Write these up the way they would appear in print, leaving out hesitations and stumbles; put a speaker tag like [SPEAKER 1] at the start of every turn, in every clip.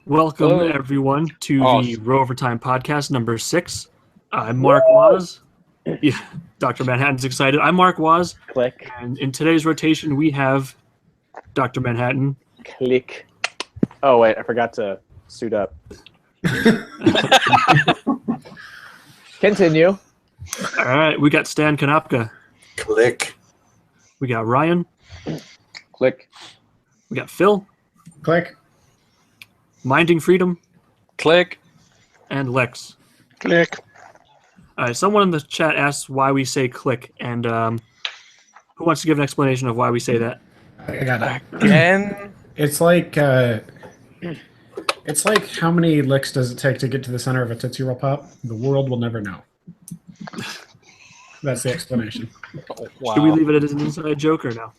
[SPEAKER 1] Welcome,
[SPEAKER 2] Hello.
[SPEAKER 1] everyone, to the Rovertime podcast number 6. I'm Mark Wazz. Yeah, Dr. Manhattan's excited. I'm Mark Wazz.
[SPEAKER 2] Click.
[SPEAKER 1] And in today's rotation, we have Dr. Manhattan.
[SPEAKER 2] Click. Oh, wait, I forgot to suit up. Continue.
[SPEAKER 1] All right, we got Stan Konopka.
[SPEAKER 3] Click.
[SPEAKER 1] We got Ryan.
[SPEAKER 2] Click.
[SPEAKER 1] We got Phil.
[SPEAKER 4] Click.
[SPEAKER 1] Minding Freedom.
[SPEAKER 5] Click.
[SPEAKER 1] And Lex.
[SPEAKER 5] Click.
[SPEAKER 1] All right, someone in the chat asked why we say click, and who wants to give an explanation of why we say that?
[SPEAKER 4] I got it.
[SPEAKER 5] Again?
[SPEAKER 4] It's like how many licks does it take to get to the center of a Tootsie Roll Pop? The world will never know. That's the explanation.
[SPEAKER 5] Oh, wow.
[SPEAKER 1] Should we leave it as an inside joke or no?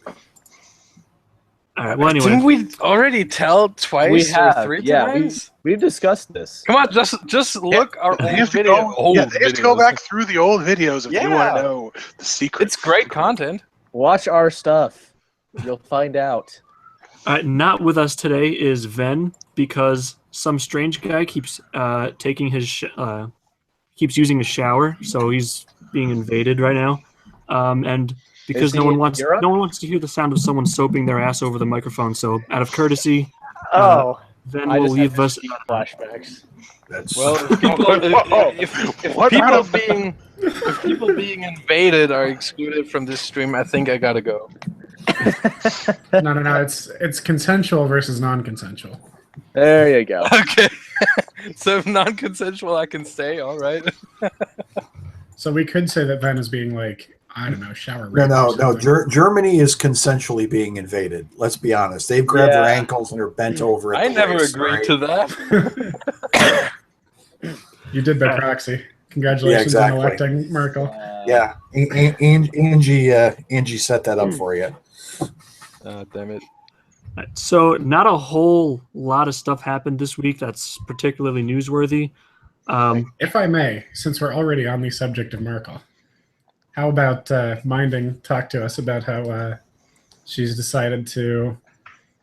[SPEAKER 1] All right, well, anyway.
[SPEAKER 5] Didn't we already tell twice
[SPEAKER 2] We have.
[SPEAKER 5] or 3
[SPEAKER 2] Yeah,
[SPEAKER 5] times?
[SPEAKER 2] we've discussed this.
[SPEAKER 5] Come on, just look our
[SPEAKER 6] They
[SPEAKER 5] old
[SPEAKER 6] have to
[SPEAKER 5] video.
[SPEAKER 6] go,
[SPEAKER 5] old
[SPEAKER 6] yeah, they have to go
[SPEAKER 5] videos.
[SPEAKER 6] back through the old videos if you want
[SPEAKER 5] Yeah.
[SPEAKER 6] to know the secrets.
[SPEAKER 5] It's great content.
[SPEAKER 2] Watch our stuff. You'll find out.
[SPEAKER 1] Not with us today is Venne because some strange guy keeps taking his keeps using a shower, so he's being invaded right now. And because
[SPEAKER 2] Is
[SPEAKER 1] no
[SPEAKER 2] he
[SPEAKER 1] one
[SPEAKER 2] in
[SPEAKER 1] wants
[SPEAKER 2] Europe?
[SPEAKER 1] to hear the sound of someone soaping their ass over the microphone, so out of courtesy,
[SPEAKER 2] Oh,
[SPEAKER 1] Venne
[SPEAKER 2] I
[SPEAKER 1] will
[SPEAKER 2] just
[SPEAKER 1] leave
[SPEAKER 2] had
[SPEAKER 1] us.
[SPEAKER 2] flashbacks.
[SPEAKER 3] That's
[SPEAKER 5] Well, if people, if
[SPEAKER 6] What
[SPEAKER 5] people
[SPEAKER 6] kind of-
[SPEAKER 5] if people being invaded are excluded from this stream, I think I gotta go.
[SPEAKER 4] No. It's consensual versus non-consensual.
[SPEAKER 2] There you go.
[SPEAKER 5] Okay. So if non-consensual, I can stay. All right.
[SPEAKER 4] So we could say that Ven is being like, I don't know, shower.
[SPEAKER 3] no,
[SPEAKER 4] rape
[SPEAKER 3] no,
[SPEAKER 4] or
[SPEAKER 3] no.
[SPEAKER 4] something.
[SPEAKER 3] Germany is consensually being invaded. Let's be honest. They've grabbed their
[SPEAKER 2] Yeah.
[SPEAKER 3] ankles and are bent over. At
[SPEAKER 5] I
[SPEAKER 3] the
[SPEAKER 5] never
[SPEAKER 3] waist,
[SPEAKER 5] agreed
[SPEAKER 3] right?
[SPEAKER 5] to that.
[SPEAKER 4] You did by proxy. Congratulations
[SPEAKER 3] exactly.
[SPEAKER 4] on electing Merkel.
[SPEAKER 3] Yeah, Angie set that up for you.
[SPEAKER 5] Damn it.
[SPEAKER 1] So not a whole lot of stuff happened this week that's particularly newsworthy.
[SPEAKER 4] If I may, since we're already on the subject of Merkel, how about Minding talk to us about how she's decided to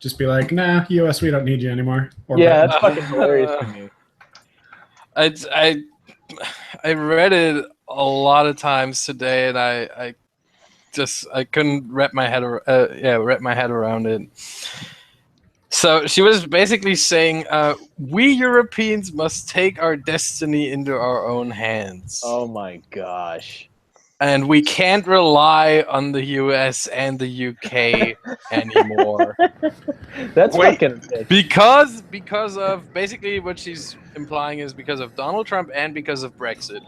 [SPEAKER 4] just be like, nah, US, we don't need you anymore. Or
[SPEAKER 2] Yeah, that's fucking hilarious to me.
[SPEAKER 5] I read it a lot of times today, and I couldn't wrap my head around it. So she was basically saying, we Europeans must take our destiny into our own hands.
[SPEAKER 2] Oh my gosh.
[SPEAKER 5] And we can't rely on the US and the UK anymore.
[SPEAKER 2] That's
[SPEAKER 6] Wait.
[SPEAKER 2] fucking
[SPEAKER 5] Because of basically what she's implying is because of Donald Trump and because of Brexit.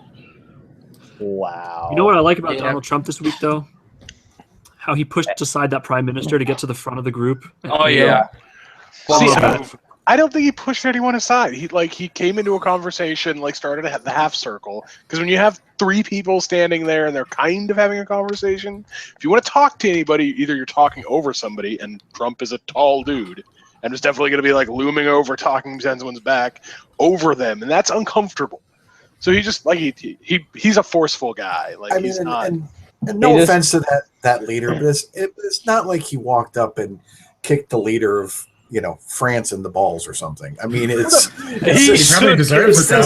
[SPEAKER 2] wow.
[SPEAKER 1] You know what I like about
[SPEAKER 5] Yeah.
[SPEAKER 1] Donald Trump this week, though? How he pushed aside that prime minister to get to the front of the group.
[SPEAKER 5] Oh yeah.
[SPEAKER 6] See,
[SPEAKER 5] Well,
[SPEAKER 6] I don't think he pushed anyone aside. He came into a conversation, started the half circle. Because when you have 3 people standing there and they're kind of having a conversation, if you want to talk to anybody, either you're talking over somebody, and Trump is a tall dude, and is definitely going to be looming over, talking behind someone's back over them, and that's uncomfortable. So he just he's a forceful guy.
[SPEAKER 3] I mean,
[SPEAKER 6] He's not.
[SPEAKER 3] and no
[SPEAKER 2] He just-
[SPEAKER 3] offense to that leader, but it's not like he walked up and kicked the leader of France in the balls or something. I mean, it's
[SPEAKER 4] He probably deserves it, though.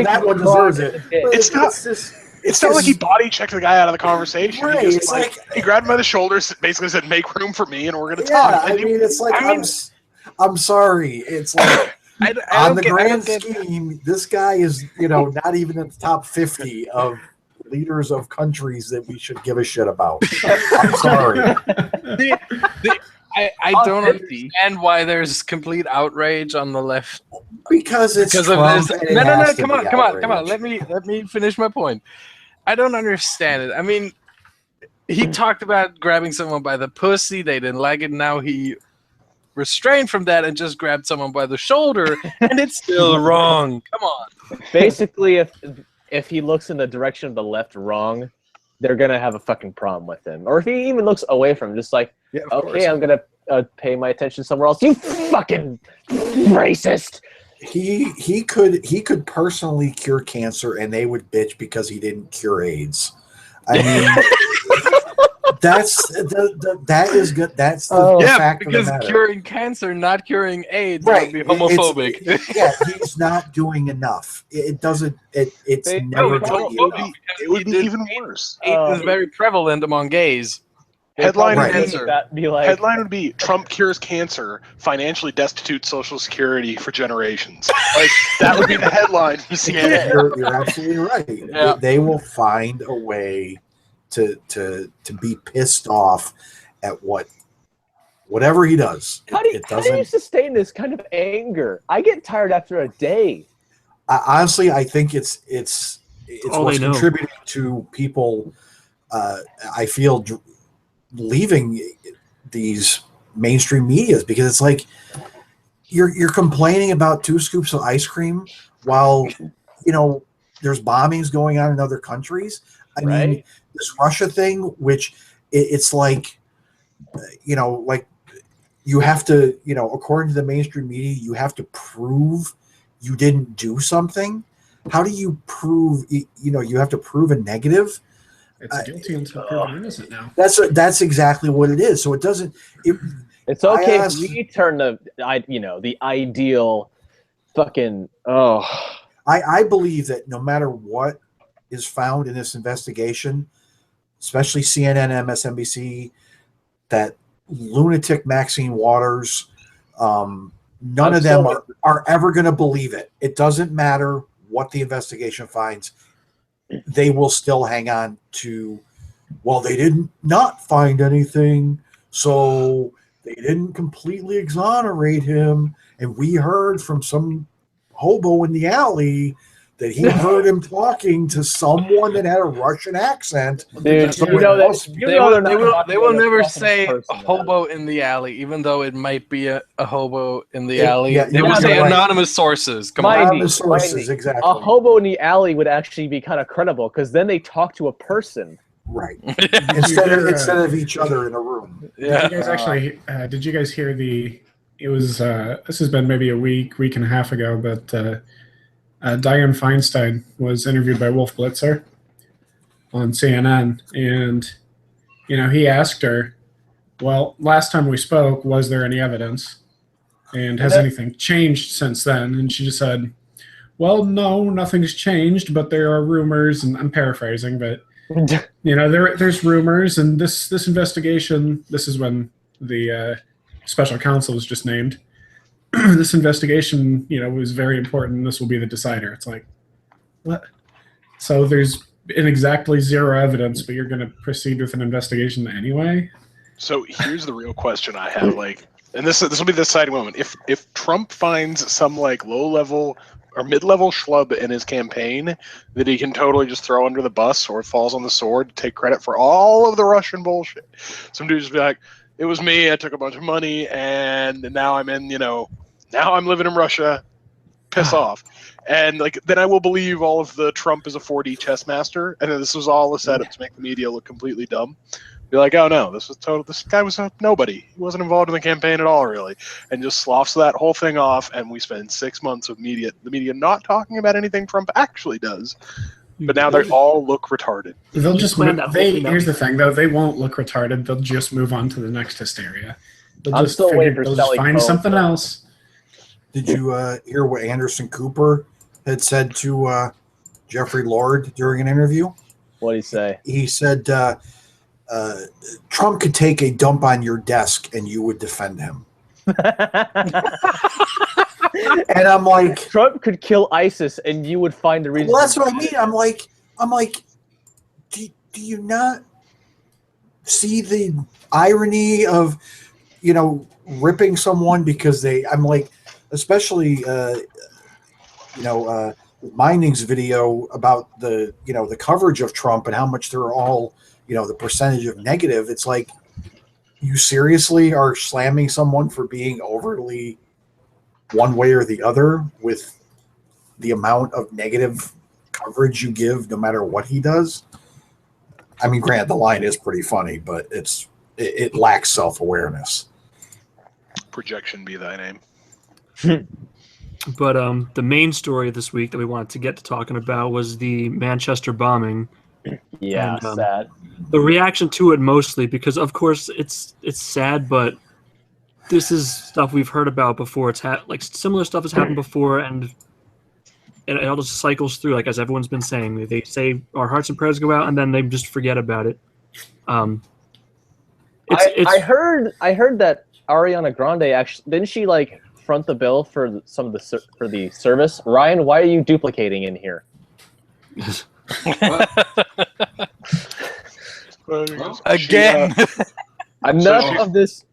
[SPEAKER 3] that one deserves it. But
[SPEAKER 6] It's not-
[SPEAKER 3] just
[SPEAKER 6] It's not like he body checked the guy out of the conversation.
[SPEAKER 3] Right,
[SPEAKER 6] He,
[SPEAKER 3] it's like-
[SPEAKER 6] he grabbed him by the shoulders, basically said, "Make room for me, and we're going to
[SPEAKER 3] Yeah,
[SPEAKER 6] talk."
[SPEAKER 3] I
[SPEAKER 6] And he-
[SPEAKER 3] mean, it's like
[SPEAKER 5] I mean-
[SPEAKER 3] I'm sorry. It's like
[SPEAKER 5] I
[SPEAKER 3] on
[SPEAKER 5] don't
[SPEAKER 3] the
[SPEAKER 5] get- I
[SPEAKER 3] grand
[SPEAKER 5] don't get-
[SPEAKER 3] scheme, this guy is not even in the top 50 of leaders of countries that we should give a shit about. I'm sorry.
[SPEAKER 5] I don't understand why there's complete outrage on the left
[SPEAKER 3] Because it's
[SPEAKER 5] because
[SPEAKER 3] Trump
[SPEAKER 5] of this.
[SPEAKER 3] and it
[SPEAKER 5] No,
[SPEAKER 3] has to
[SPEAKER 5] come on,
[SPEAKER 3] be
[SPEAKER 5] come on.
[SPEAKER 3] outrage.
[SPEAKER 5] Let me finish my point. I don't understand it. I mean, he talked about grabbing someone by the pussy. They didn't like it. Now he restrained from that and just grabbed someone by the shoulder, and it's still wrong. Come on.
[SPEAKER 2] Basically, if he looks in the direction of the left wrong, they're gonna have a fucking problem with him. Or if he even looks away from him, just like,
[SPEAKER 5] Yeah, of
[SPEAKER 2] okay,
[SPEAKER 5] course.
[SPEAKER 2] I'm gonna pay my attention somewhere else. You fucking racist.
[SPEAKER 3] He could personally cure cancer, and they would bitch because he didn't cure AIDS. I mean, that is good. That's the
[SPEAKER 5] Yeah,
[SPEAKER 3] fact of the
[SPEAKER 5] because
[SPEAKER 3] matter.
[SPEAKER 5] curing cancer, not curing AIDS,
[SPEAKER 3] Right.
[SPEAKER 5] would be homophobic.
[SPEAKER 3] Yeah, he's not doing enough. It's
[SPEAKER 2] They-
[SPEAKER 3] never
[SPEAKER 5] it's
[SPEAKER 3] going to be
[SPEAKER 5] homophobic.
[SPEAKER 3] enough.
[SPEAKER 6] It would be
[SPEAKER 5] It-
[SPEAKER 6] even worse.
[SPEAKER 5] AIDS is very prevalent among gays.
[SPEAKER 6] Headline
[SPEAKER 2] probably
[SPEAKER 3] Right.
[SPEAKER 2] look at that and be like,
[SPEAKER 6] Headline would be Trump cures cancer, financially destitute Social Security for generations. Like that would be the headline from CNN.
[SPEAKER 3] You're absolutely right.
[SPEAKER 5] Yeah.
[SPEAKER 3] They will find a way to be pissed off at whatever he does.
[SPEAKER 2] how do you sustain this kind of anger? I get tired after a day.
[SPEAKER 3] Honestly, I think it's
[SPEAKER 1] all
[SPEAKER 3] what's
[SPEAKER 1] they know.
[SPEAKER 3] contributing to people. I feel leaving these mainstream medias because it's like you're complaining about 2 scoops of ice cream while there's bombings going on in other countries. I mean, this Russia thing, which it's like like you have to according to the mainstream media, you have to prove you didn't do something. How do you prove you have to prove a negative?
[SPEAKER 4] It's guilty until proven innocent now.
[SPEAKER 3] That's exactly what it is. So it doesn't.
[SPEAKER 2] It's okay if we turn the ideal fucking
[SPEAKER 3] I believe that no matter what is found in this investigation, especially CNN, MSNBC, that lunatic Maxine Waters, none of them are ever going to believe it. It doesn't matter what the investigation finds. They will still hang on to, well, they didn't not find anything, so they didn't completely exonerate him. And we heard from some hobo in the alley that he heard him talking to someone that had a Russian accent.
[SPEAKER 2] dude.
[SPEAKER 5] They will never say a hobo in the alley, even though it might be a hobo in the alley. They will say anonymous sources. Come on.
[SPEAKER 3] Anonymous sources, exactly.
[SPEAKER 2] A hobo in the alley would actually be kind of credible because then they talk to a person.
[SPEAKER 3] Right. instead of each other in a room.
[SPEAKER 5] Yeah.
[SPEAKER 4] Did you guys actually? Did you guys hear the? It was. This has been maybe a week and a half ago, but Dianne Feinstein was interviewed by Wolf Blitzer on CNN, and he asked her, "Well, last time we spoke, was there any evidence? And has anything changed since then?" And she just said, "Well, no, nothing's changed, but there are rumors." And I'm paraphrasing, but there's rumors, and this investigation. This is when the special counsel was just named. This investigation, was very important. This will be the decider. It's like, what? So there's exactly zero evidence, but you're going to proceed with an investigation anyway?
[SPEAKER 6] So here's the real question I have, and this will be the deciding moment. If Trump finds some low-level or mid-level schlub in his campaign that he can totally just throw under the bus or falls on the sword to take credit for all of the Russian bullshit, some dude just be like, "It was me. I took a bunch of money, and now I'm in, now I'm living in Russia. Piss off." And then I will believe all of the Trump is a 4D chess master, and then this was all a setup to make the media look completely dumb. Be like, "Oh no, this guy was a nobody. He wasn't involved in the campaign at all, really," and just sloughs that whole thing off. And we spend 6 months of the media not talking about anything Trump actually does. But now they all look retarded.
[SPEAKER 4] They'll just here's the thing, though. They won't look retarded. They'll just move on to the next hysteria. They'll just find something else.
[SPEAKER 3] Did you hear what Anderson Cooper had said to Jeffrey Lord during an interview?
[SPEAKER 2] What did he say?
[SPEAKER 3] He said Trump could take a dump on your desk and you would defend him. And I'm like,
[SPEAKER 2] Trump could kill ISIS and you would find a reason.
[SPEAKER 3] Well, that's what I mean. I'm like, do you not see the irony of, ripping someone because I'm like, especially, Mining's video about the coverage of Trump and how much they're all, the percentage of negative. It's like, you seriously are slamming someone for being overly one way or the other with the amount of negative coverage you give no matter what he does? I mean, granted, the line is pretty funny, but it lacks self-awareness.
[SPEAKER 6] Projection be thy name.
[SPEAKER 1] But the main story this week that we wanted to get to talking about was the Manchester bombing.
[SPEAKER 2] Yeah,
[SPEAKER 1] And,
[SPEAKER 2] sad.
[SPEAKER 1] the reaction to it mostly, because of course it's sad, but this is stuff we've heard about before. It's like similar stuff has happened before, and it all just cycles through. Like as everyone's been saying, they say our hearts and prayers go out, and then they just forget about it.
[SPEAKER 2] I heard that Ariana Grande actually didn't she like front the bill for some of the service? Ryan, why are you duplicating in here?
[SPEAKER 5] Again.
[SPEAKER 2] Enough of this.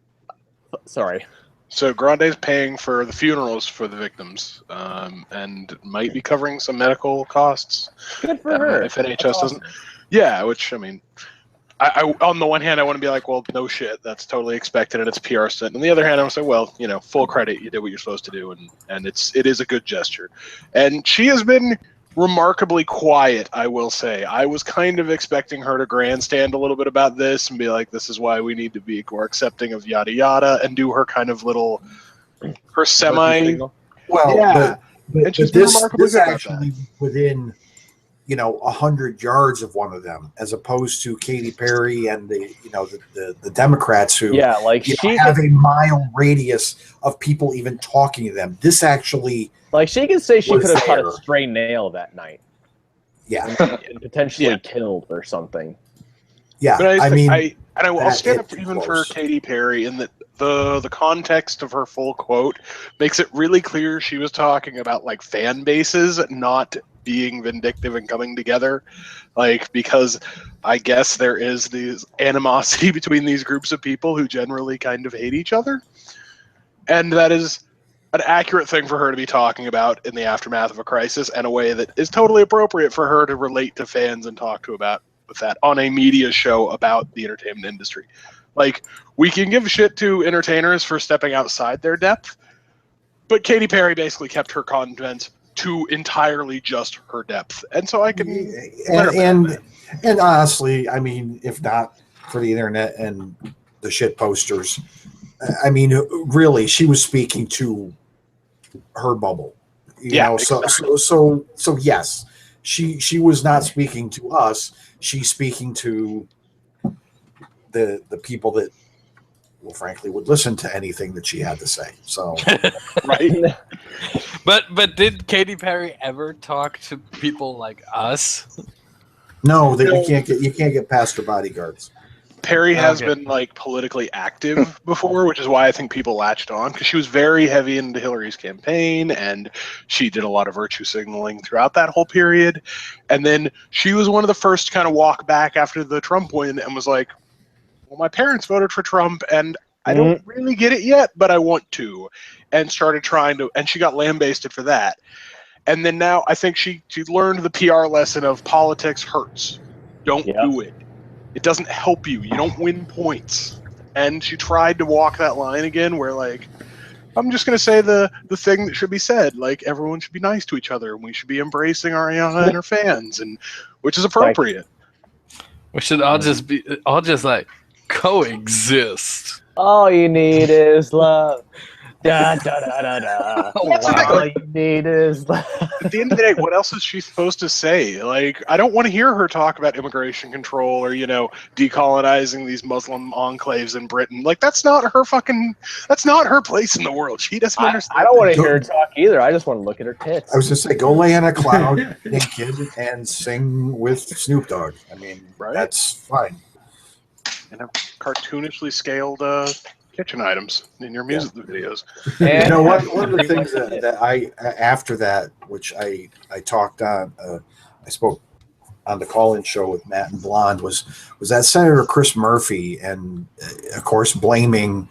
[SPEAKER 2] Sorry.
[SPEAKER 6] So Grande's paying for the funerals for the victims, and might be covering some medical costs.
[SPEAKER 2] Good for her.
[SPEAKER 6] If NHS doesn't. Yeah, which I mean, I on the one hand I want to be like, well, no shit, that's totally expected and it's a PR stunt. On the other hand, I want to say, well, you know, full credit, you did what you're supposed to do, and it is a good gesture. And she has been remarkably quiet, I will say. I was kind of expecting her to grandstand a little bit about this and be like, this is why we need to be more accepting of yada yada, and do her kind of little, her semi.
[SPEAKER 3] Well,
[SPEAKER 6] Yeah.
[SPEAKER 3] but
[SPEAKER 6] And she's been remarkably
[SPEAKER 3] this
[SPEAKER 6] good about
[SPEAKER 3] actually within, 100 yards of one of them, as opposed to Katy Perry and the Democrats who have a mile radius of people even talking to them. This actually,
[SPEAKER 2] like, she can say she
[SPEAKER 3] was
[SPEAKER 2] could have caught
[SPEAKER 3] there.
[SPEAKER 2] a stray nail that night
[SPEAKER 3] yeah,
[SPEAKER 2] and potentially killed or something.
[SPEAKER 3] yeah.
[SPEAKER 6] But I'll
[SPEAKER 3] that
[SPEAKER 6] stand up
[SPEAKER 3] hit
[SPEAKER 6] even
[SPEAKER 3] close.
[SPEAKER 6] for Katy Perry in that the context of her full quote makes it really clear she was talking about like fan bases not being vindictive and coming together, like, because I guess there is this animosity between these groups of people who generally kind of hate each other, and that is an accurate thing for her to be talking about in the aftermath of a crisis, and a way that is totally appropriate for her to relate to fans and talk to about with that on a media show about the entertainment industry. Like, we can give shit to entertainers for stepping outside their depth, but Katy Perry basically kept her content to entirely just her depth, and so I can
[SPEAKER 3] and honestly, I mean, if not for the internet and the shit posters, I mean, really, she was speaking to her bubble,
[SPEAKER 6] exactly.
[SPEAKER 3] So yes, she was not speaking to us. She's speaking to the people that, well, frankly, would listen to anything that she had to say. So,
[SPEAKER 6] right.
[SPEAKER 5] But did Katy Perry ever talk to people like us?
[SPEAKER 3] no, that you can't get past her bodyguards.
[SPEAKER 6] Perry has been like politically active before, which is why I think people latched on, because she was very heavy into Hillary's campaign, and she did a lot of virtue signaling throughout that whole period. And then she was one of the first to kind of walk back after the Trump win and was like, well, my parents voted for Trump and I don't really get it yet, but I want to, and started trying to, and she got lambasted for that. And then now I think she learned the PR lesson of politics hurts. Don't do it. It doesn't help you. You don't win points. And she tried to walk that line again where, like, I'm just going to say the thing that should be said. Like, everyone should be nice to each other, and we should be embracing Ariana and her fans, and which is appropriate.
[SPEAKER 5] We should all just like coexist.
[SPEAKER 2] All you need is love. Da, da, da, da, da. All you need is love.
[SPEAKER 6] At the end of the day, what else is she supposed to say? Like, I don't want to hear her talk about immigration control or, decolonizing these Muslim enclaves in Britain. Like, that's not her place in the world. She doesn't understand.
[SPEAKER 2] I don't want to hear her talk either. I just want to look at her tits.
[SPEAKER 3] I was going to say, go lay on a cloud naked and sing with Snoop Dogg. I mean, that's fine.
[SPEAKER 6] And a cartoonishly scaled kitchen items in your music videos.
[SPEAKER 3] And one of the things that I, after that, which I talked on, I spoke on the call-in show with Matt and Blonde, was that Senator Chris Murphy, and of course blaming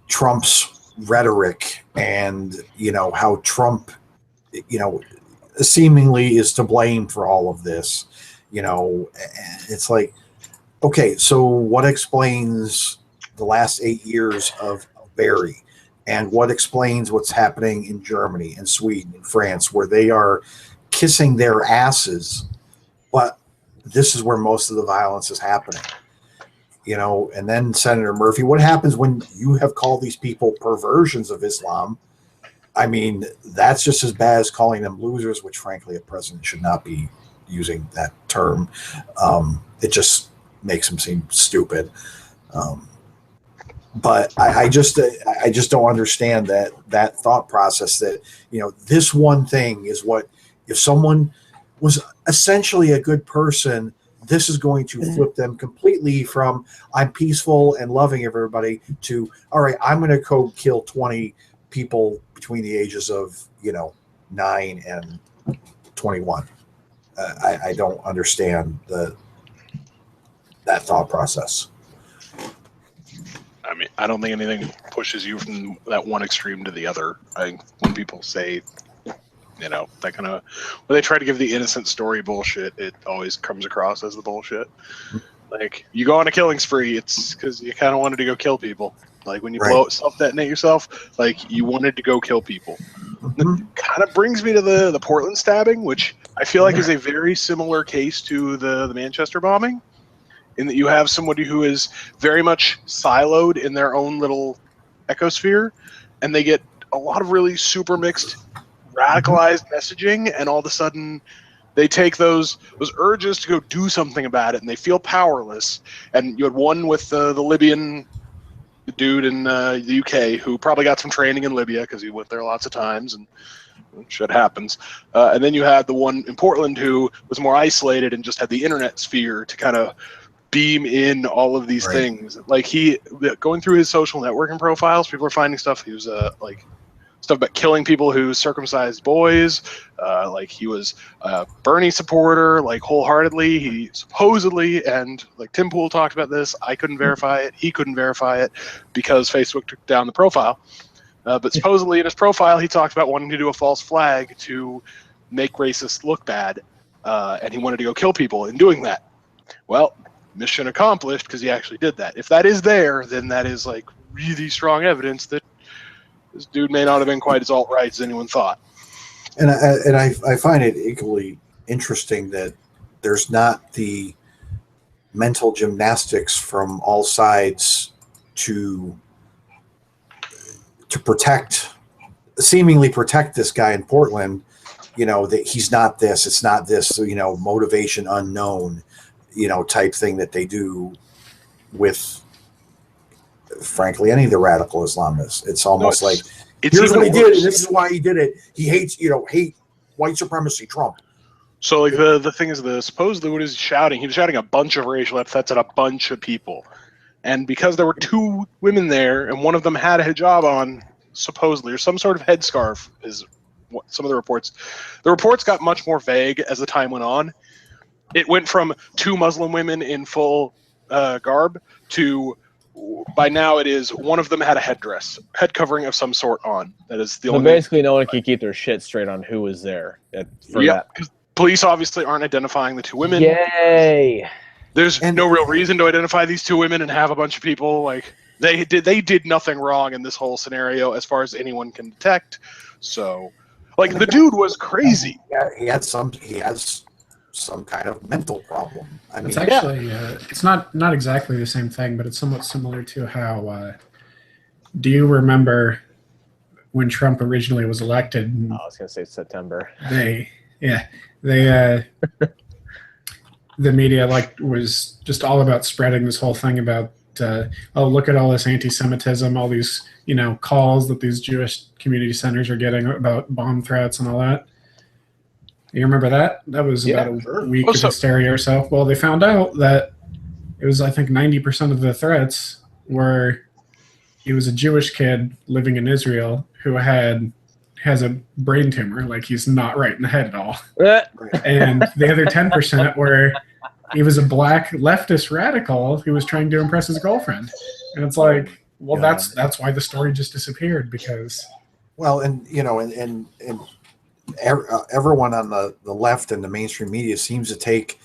[SPEAKER 3] Trump's rhetoric and how Trump seemingly is to blame for all of this. And it's like, okay, so what explains the last 8 years of Barry, and what explains what's happening in Germany and Sweden and France, where they are kissing their asses, but this is where most of the violence is happening. And then Senator Murphy, what happens when you have called these people perversions of Islam? I mean, that's just as bad as calling them losers, which frankly a president should not be using that term. makes him seem stupid. But I just don't understand that thought process that, this one thing is what, if someone was essentially a good person, this is going to flip them completely from I'm peaceful and loving everybody to, all right, I'm going to go kill 20 people between the ages of, 9 and 21. I don't understand that thought process.
[SPEAKER 6] I mean, I don't think anything pushes you from that one extreme to the other. When people say, that kind of, when they try to give the innocent story bullshit, it always comes across as the bullshit. Like, you go on a killing spree, it's because you kind of wanted to go kill people. Like, when you self-detonate yourself, like, you wanted to go kill people. That kind of brings me to the Portland stabbing, which I feel like is a very similar case to the Manchester bombing, in that you have somebody who is very much siloed in their own little ecosphere, and they get a lot of really super mixed, radicalized messaging, and all of a sudden they take those urges to go do something about it, and they feel powerless. And you had one with the Libyan dude in the UK who probably got some training in Libya because he went there lots of times, and shit happens. And then you had the one in Portland who was more isolated and just had the internet sphere to kind of beam in all of these things. Like, he going through his social networking profiles, people are finding stuff. He was like stuff about killing people who circumcised boys. Like, he was a Bernie supporter, like, wholeheartedly. He supposedly, and like Tim Pool talked about this, I couldn't verify it, he couldn't verify it because Facebook took down the profile. But supposedly in his profile, he talked about wanting to do a false flag to make racists look bad. And he wanted to go kill people in doing that. Well, mission accomplished, because he actually did that. If that is there, then that is like really strong evidence that this dude may not have been quite as alt-right as anyone thought.
[SPEAKER 3] And I find it equally interesting that there's not the mental gymnastics from all sides to seemingly protect this guy in Portland, that he's not this, it's not this, motivation unknown, type thing that they do with, frankly, any of the radical Islamists. It's almost like, here's what he did, and this is why he did it. He hates, hate white supremacy, Trump.
[SPEAKER 6] So, like, the thing is, supposedly what he's shouting, he was shouting a bunch of racial epithets at a bunch of people. And because there were two women there, and one of them had a hijab on, supposedly, or some sort of headscarf, is what some of the reports. The reports got much more vague as the time went on. It went from two Muslim women in full garb to, by now it is, one of them had a head covering of some sort on. That is the only.
[SPEAKER 2] Basically, no one can keep their shit straight on who was there.
[SPEAKER 6] Because police obviously aren't identifying the two women.
[SPEAKER 2] Yay!
[SPEAKER 6] There's no real reason to identify these two women and have a bunch of people like they did nothing wrong in this whole scenario as far as anyone can detect. So, like, the dude was crazy.
[SPEAKER 3] Yeah, he has some kind of mental problem. I mean,
[SPEAKER 4] it's actually it's not exactly the same thing, but it's somewhat similar to how. Do you remember when Trump originally was elected?
[SPEAKER 2] I was going to say September. The media was just all about spreading this whole thing about look at all this anti-Semitism, all these calls that these Jewish community centers are getting about bomb threats and all that. You remember that? That was about a week of hysteria or so. Well, they found out that it was, I think, 90% of the threats were he was a Jewish kid living in Israel who has a brain tumor, like he's not right in the head at all. And the other 10% were he was a black leftist radical who was trying to impress his girlfriend. And it's like, well, that's why the story just disappeared, because.
[SPEAKER 3] Well, and everyone on the left and the mainstream media seems to take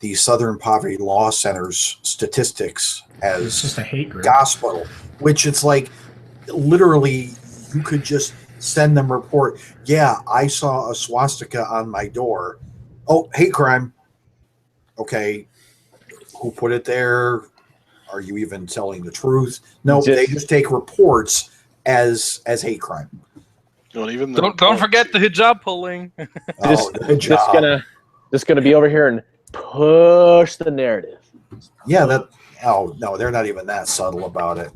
[SPEAKER 3] the Southern Poverty Law Center's statistics as
[SPEAKER 4] it's just a hate group.
[SPEAKER 3] Gospel, which it's like literally you could just send them a report. Yeah, I saw a swastika on my door. Oh, hate crime. Okay, who put it there? Are you even telling the truth? No, they just take reports as hate crime.
[SPEAKER 5] Don't forget the hijab pulling.
[SPEAKER 2] Just gonna be over here and push the narrative.
[SPEAKER 3] Yeah, that. Oh no, they're not even that subtle about it.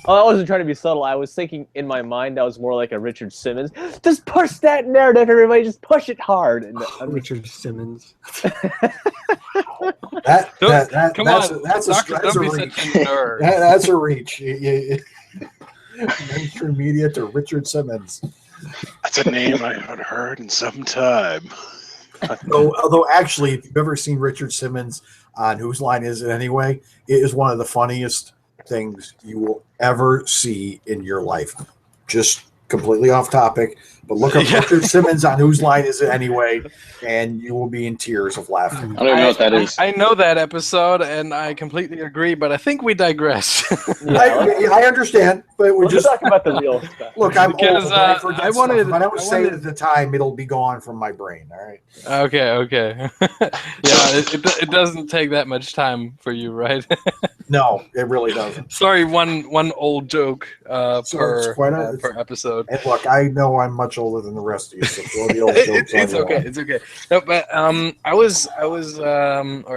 [SPEAKER 7] Oh, I wasn't trying to be subtle. I was thinking in my mind that was more like a Richard Simmons. Just push that narrative, everybody. Just push it hard. And
[SPEAKER 1] Richard Simmons.
[SPEAKER 3] That's
[SPEAKER 5] Doctor,
[SPEAKER 3] a
[SPEAKER 5] don't be
[SPEAKER 3] reach.
[SPEAKER 5] such a nerd.
[SPEAKER 3] That's a reach. Mainstream media to Richard Simmons.
[SPEAKER 6] That's a name I haven't heard in some time.
[SPEAKER 3] Although actually, if you've ever seen Richard Simmons on Whose Line Is It Anyway, it is one of the funniest things you will ever see in your life. Just completely off topic, but look up Richard Simmons on Whose Line Is It Anyway, and you will be in tears of laughter.
[SPEAKER 8] I don't even know what that is.
[SPEAKER 5] I know that episode, and I completely agree, but I think we digress.
[SPEAKER 3] I understand, but we're just
[SPEAKER 7] talking about the real stuff.
[SPEAKER 3] look. I'm
[SPEAKER 5] Because,
[SPEAKER 3] old, I forget
[SPEAKER 5] I wanted-
[SPEAKER 3] stuff. If I don't
[SPEAKER 5] I
[SPEAKER 3] say it
[SPEAKER 5] wanted-
[SPEAKER 3] at the time, it'll be gone from my brain. All right.
[SPEAKER 5] Okay. Yeah, it doesn't take that much time for you, right?
[SPEAKER 3] No, it really doesn't.
[SPEAKER 5] Sorry, one old joke
[SPEAKER 3] it's quite
[SPEAKER 5] per episode.
[SPEAKER 3] And look, I know I'm much older than the rest of you, so throw the old jokes on
[SPEAKER 5] It's
[SPEAKER 3] your
[SPEAKER 5] okay.
[SPEAKER 3] own.
[SPEAKER 5] It's okay. No, but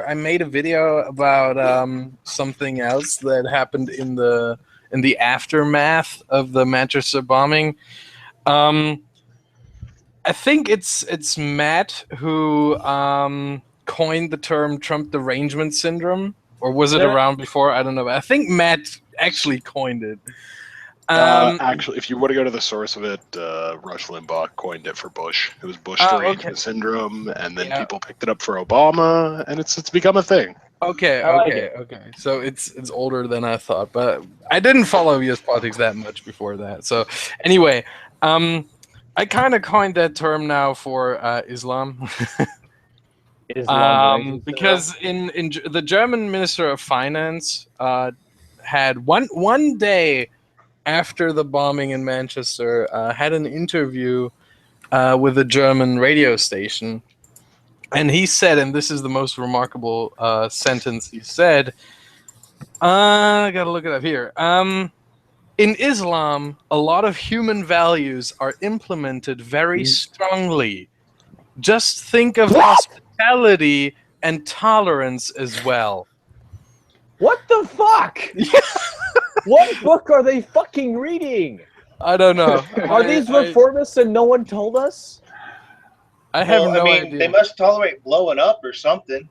[SPEAKER 5] I made a video about something else that happened in the aftermath of the Manchester bombing. I think it's Matt who coined the term Trump derangement syndrome, or was it around before? I don't know. But I think Matt actually coined it.
[SPEAKER 6] Actually, if you want to go to the source of it, Rush Limbaugh coined it for Bush. It was Bush derangement syndrome, and then people picked it up for Obama, and it's become a thing.
[SPEAKER 5] Okay. So it's older than I thought, but I didn't follow U.S. politics that much before that. So anyway, I kind of coined that term now for Islam. Because in the German Minister of Finance had one day after the bombing in Manchester, had an interview with a German radio station, and he said, and this is the most remarkable sentence he said, I gotta look it up here. In Islam, a lot of human values are implemented very strongly. Just think of hospitality and tolerance as well.
[SPEAKER 7] What the fuck? What book are they fucking reading?
[SPEAKER 5] I don't know.
[SPEAKER 7] Are these reformists and no one told us?
[SPEAKER 5] I have no idea.
[SPEAKER 8] They must tolerate blowing up or something.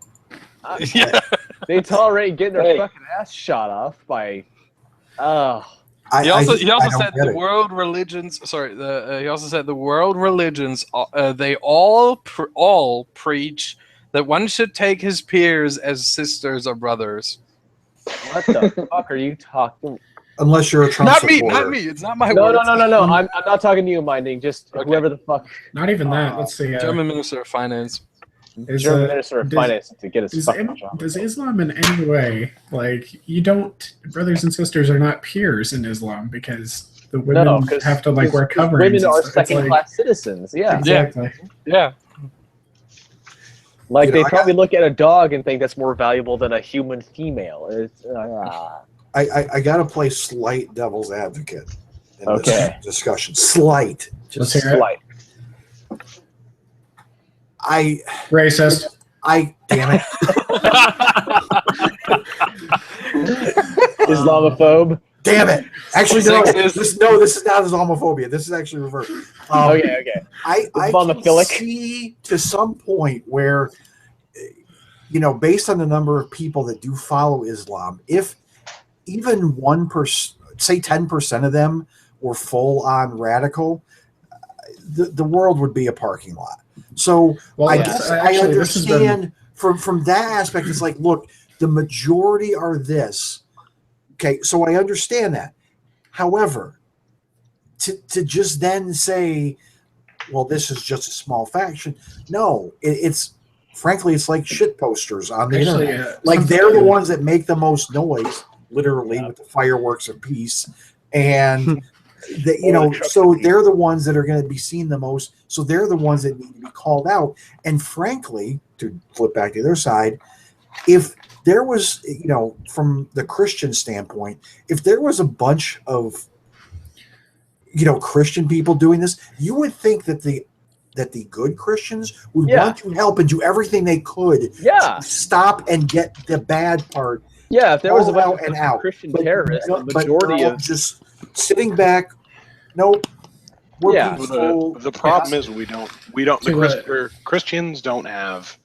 [SPEAKER 5] Yeah.
[SPEAKER 7] They tolerate getting their fucking ass shot off by.
[SPEAKER 5] He also said the world religions. Sorry, he also said the world religions. They all preach that one should take his peers as sisters or brothers.
[SPEAKER 7] What the fuck are you talking?
[SPEAKER 3] Unless you're a Trump supporter.
[SPEAKER 5] Not me. It's not my
[SPEAKER 7] No.
[SPEAKER 5] words.
[SPEAKER 7] No. I'm not talking to you, Minding. Just whoever the fuck.
[SPEAKER 4] Not even that. Let's see.
[SPEAKER 5] German Minister of Finance.
[SPEAKER 7] German Minister of Finance to get his fucking job.
[SPEAKER 4] Does Islam in any way, like, you don't, brothers and sisters are not peers in Islam because the women have to, like, wear coverings.
[SPEAKER 7] Women are second-class citizens, yeah.
[SPEAKER 4] Exactly.
[SPEAKER 5] Yeah.
[SPEAKER 7] Like, they probably look at a dog and think that's more valuable than a human female. It's,
[SPEAKER 3] I got to play slight devil's advocate in this discussion. Slight.
[SPEAKER 4] Just slight. Racist.
[SPEAKER 3] Damn it.
[SPEAKER 7] Islamophobe.
[SPEAKER 3] Damn it. Actually, no. This is not Islamophobia. This is actually reversed.
[SPEAKER 7] Okay.
[SPEAKER 3] I can see to some point where, based on the number of people that do follow Islam, if even 1%, say 10% of them were full-on radical, the world would be a parking lot. So I guess I understand from that aspect. It's like, look, the majority are this. Okay, so I understand that. However, to just then say, well, this is just a small faction. No, it's frankly, it's like shit posters on the internet. Like they're the ones that make the most noise, literally, with the fireworks of peace. And so they're the ones that are going to be seen the most. So they're the ones that need to be called out. And frankly, to flip back to their side, if there was, from the Christian standpoint, if there was a bunch of, Christian people doing this, you would think that that the good Christians would want to help and do everything they could to stop and get the bad part.
[SPEAKER 7] Yeah, if there was a
[SPEAKER 3] bunch of
[SPEAKER 7] Christian terrorists, the majority of
[SPEAKER 3] just sitting back. Nope. We're
[SPEAKER 6] peaceful. The problem is we don't. Christians don't have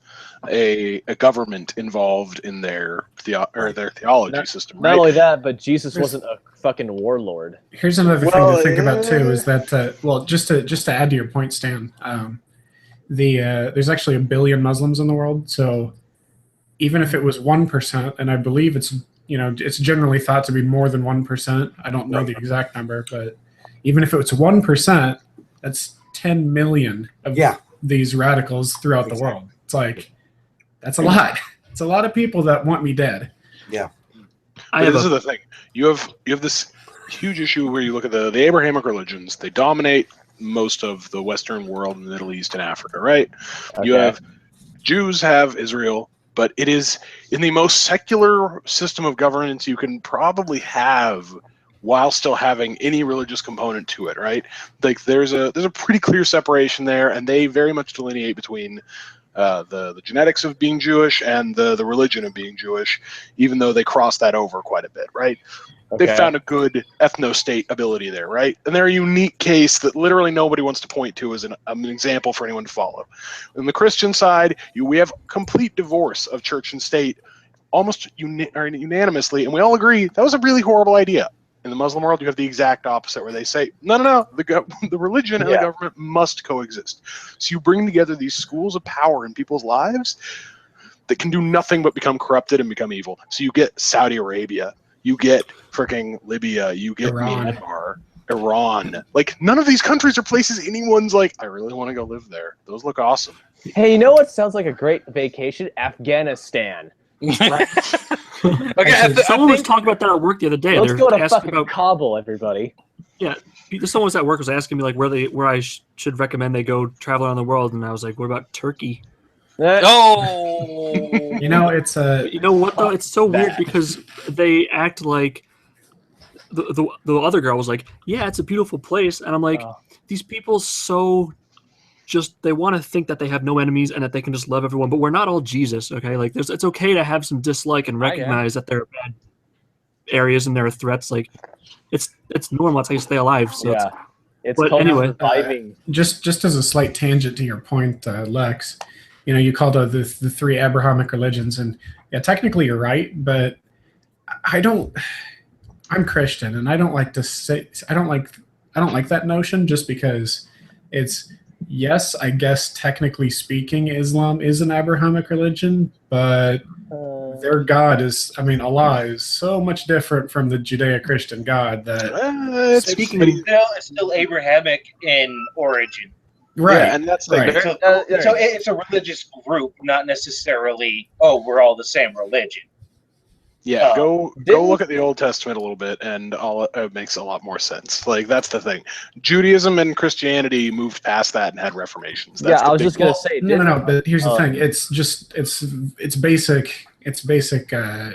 [SPEAKER 6] a government involved in their theology system. Right?
[SPEAKER 7] Not only that, but Jesus wasn't a fucking warlord.
[SPEAKER 2] Here's another thing to think about too: is that just to add to your point, Stan, there's actually 1 billion Muslims in the world. So even if it was 1%, and I believe it's generally thought to be more than 1%. I don't know the exact number, but even if it's 1%, that's 10 million of these radicals throughout the world. It's like, that's a lot. It's a lot of people that want me dead.
[SPEAKER 3] Yeah.
[SPEAKER 6] This is the thing. You have this huge issue where you look at the Abrahamic religions. They dominate most of the Western world and the Middle East and Africa, right? Okay. You have Jews have Israel, but it is in the most secular system of governance you can probably have while still having any religious component to it, right? Like there's a pretty clear separation there, and they very much delineate between the genetics of being Jewish and the religion of being Jewish, even though they cross that over quite a bit, right? Okay. They've found a good ethno-state ability there, right? And they're a unique case that literally nobody wants to point to as an example for anyone to follow. On the Christian side, we have complete divorce of church and state almost unanimously, and we all agree that was a really horrible idea. In the Muslim world, you have the exact opposite, where they say, no, the religion and the government must coexist. So you bring together these schools of power in people's lives that can do nothing but become corrupted and become evil. So you get Saudi Arabia, you get freaking Libya, you get Myanmar, Iran. Like, none of these countries are places anyone's like, I really want to go live there. Those look awesome.
[SPEAKER 7] Hey, you know what sounds like a great vacation? Afghanistan.
[SPEAKER 1] Okay, someone was talking about that at work the other day.
[SPEAKER 7] Let's go to fucking Kabul, everybody.
[SPEAKER 1] Yeah, someone was at work was asking me like where I should recommend they go travel around the world, and I was like, what about Turkey?
[SPEAKER 5] Oh,
[SPEAKER 2] it's
[SPEAKER 1] you know what though? It's so weird because they act like the other girl was like, yeah, it's a beautiful place, and I'm like, these people they want to think that they have no enemies and that they can just love everyone, but we're not all Jesus, okay? Like, it's okay to have some dislike and recognize that there are bad areas and there are threats. Like, it's normal. That's how you stay alive. So
[SPEAKER 7] it's called
[SPEAKER 2] surviving. Just as a slight tangent to your point, Lex, you called out the 3 Abrahamic religions, and technically you're right, but I'm Christian, and I don't like that notion just because it's. Yes, I guess technically speaking, Islam is an Abrahamic religion, but their God Allah is so much different from the Judeo-Christian God that
[SPEAKER 8] it's still Abrahamic in origin.
[SPEAKER 2] Right,
[SPEAKER 6] and that's
[SPEAKER 2] right.
[SPEAKER 8] So it's a religious group, not necessarily, we're all the same religion.
[SPEAKER 6] Yeah, go look at the Old Testament a little bit, and it makes a lot more sense. Like, that's the thing. Judaism and Christianity moved past that and had reformations. That's
[SPEAKER 7] I was just gonna say.
[SPEAKER 2] No. But here's the thing. It's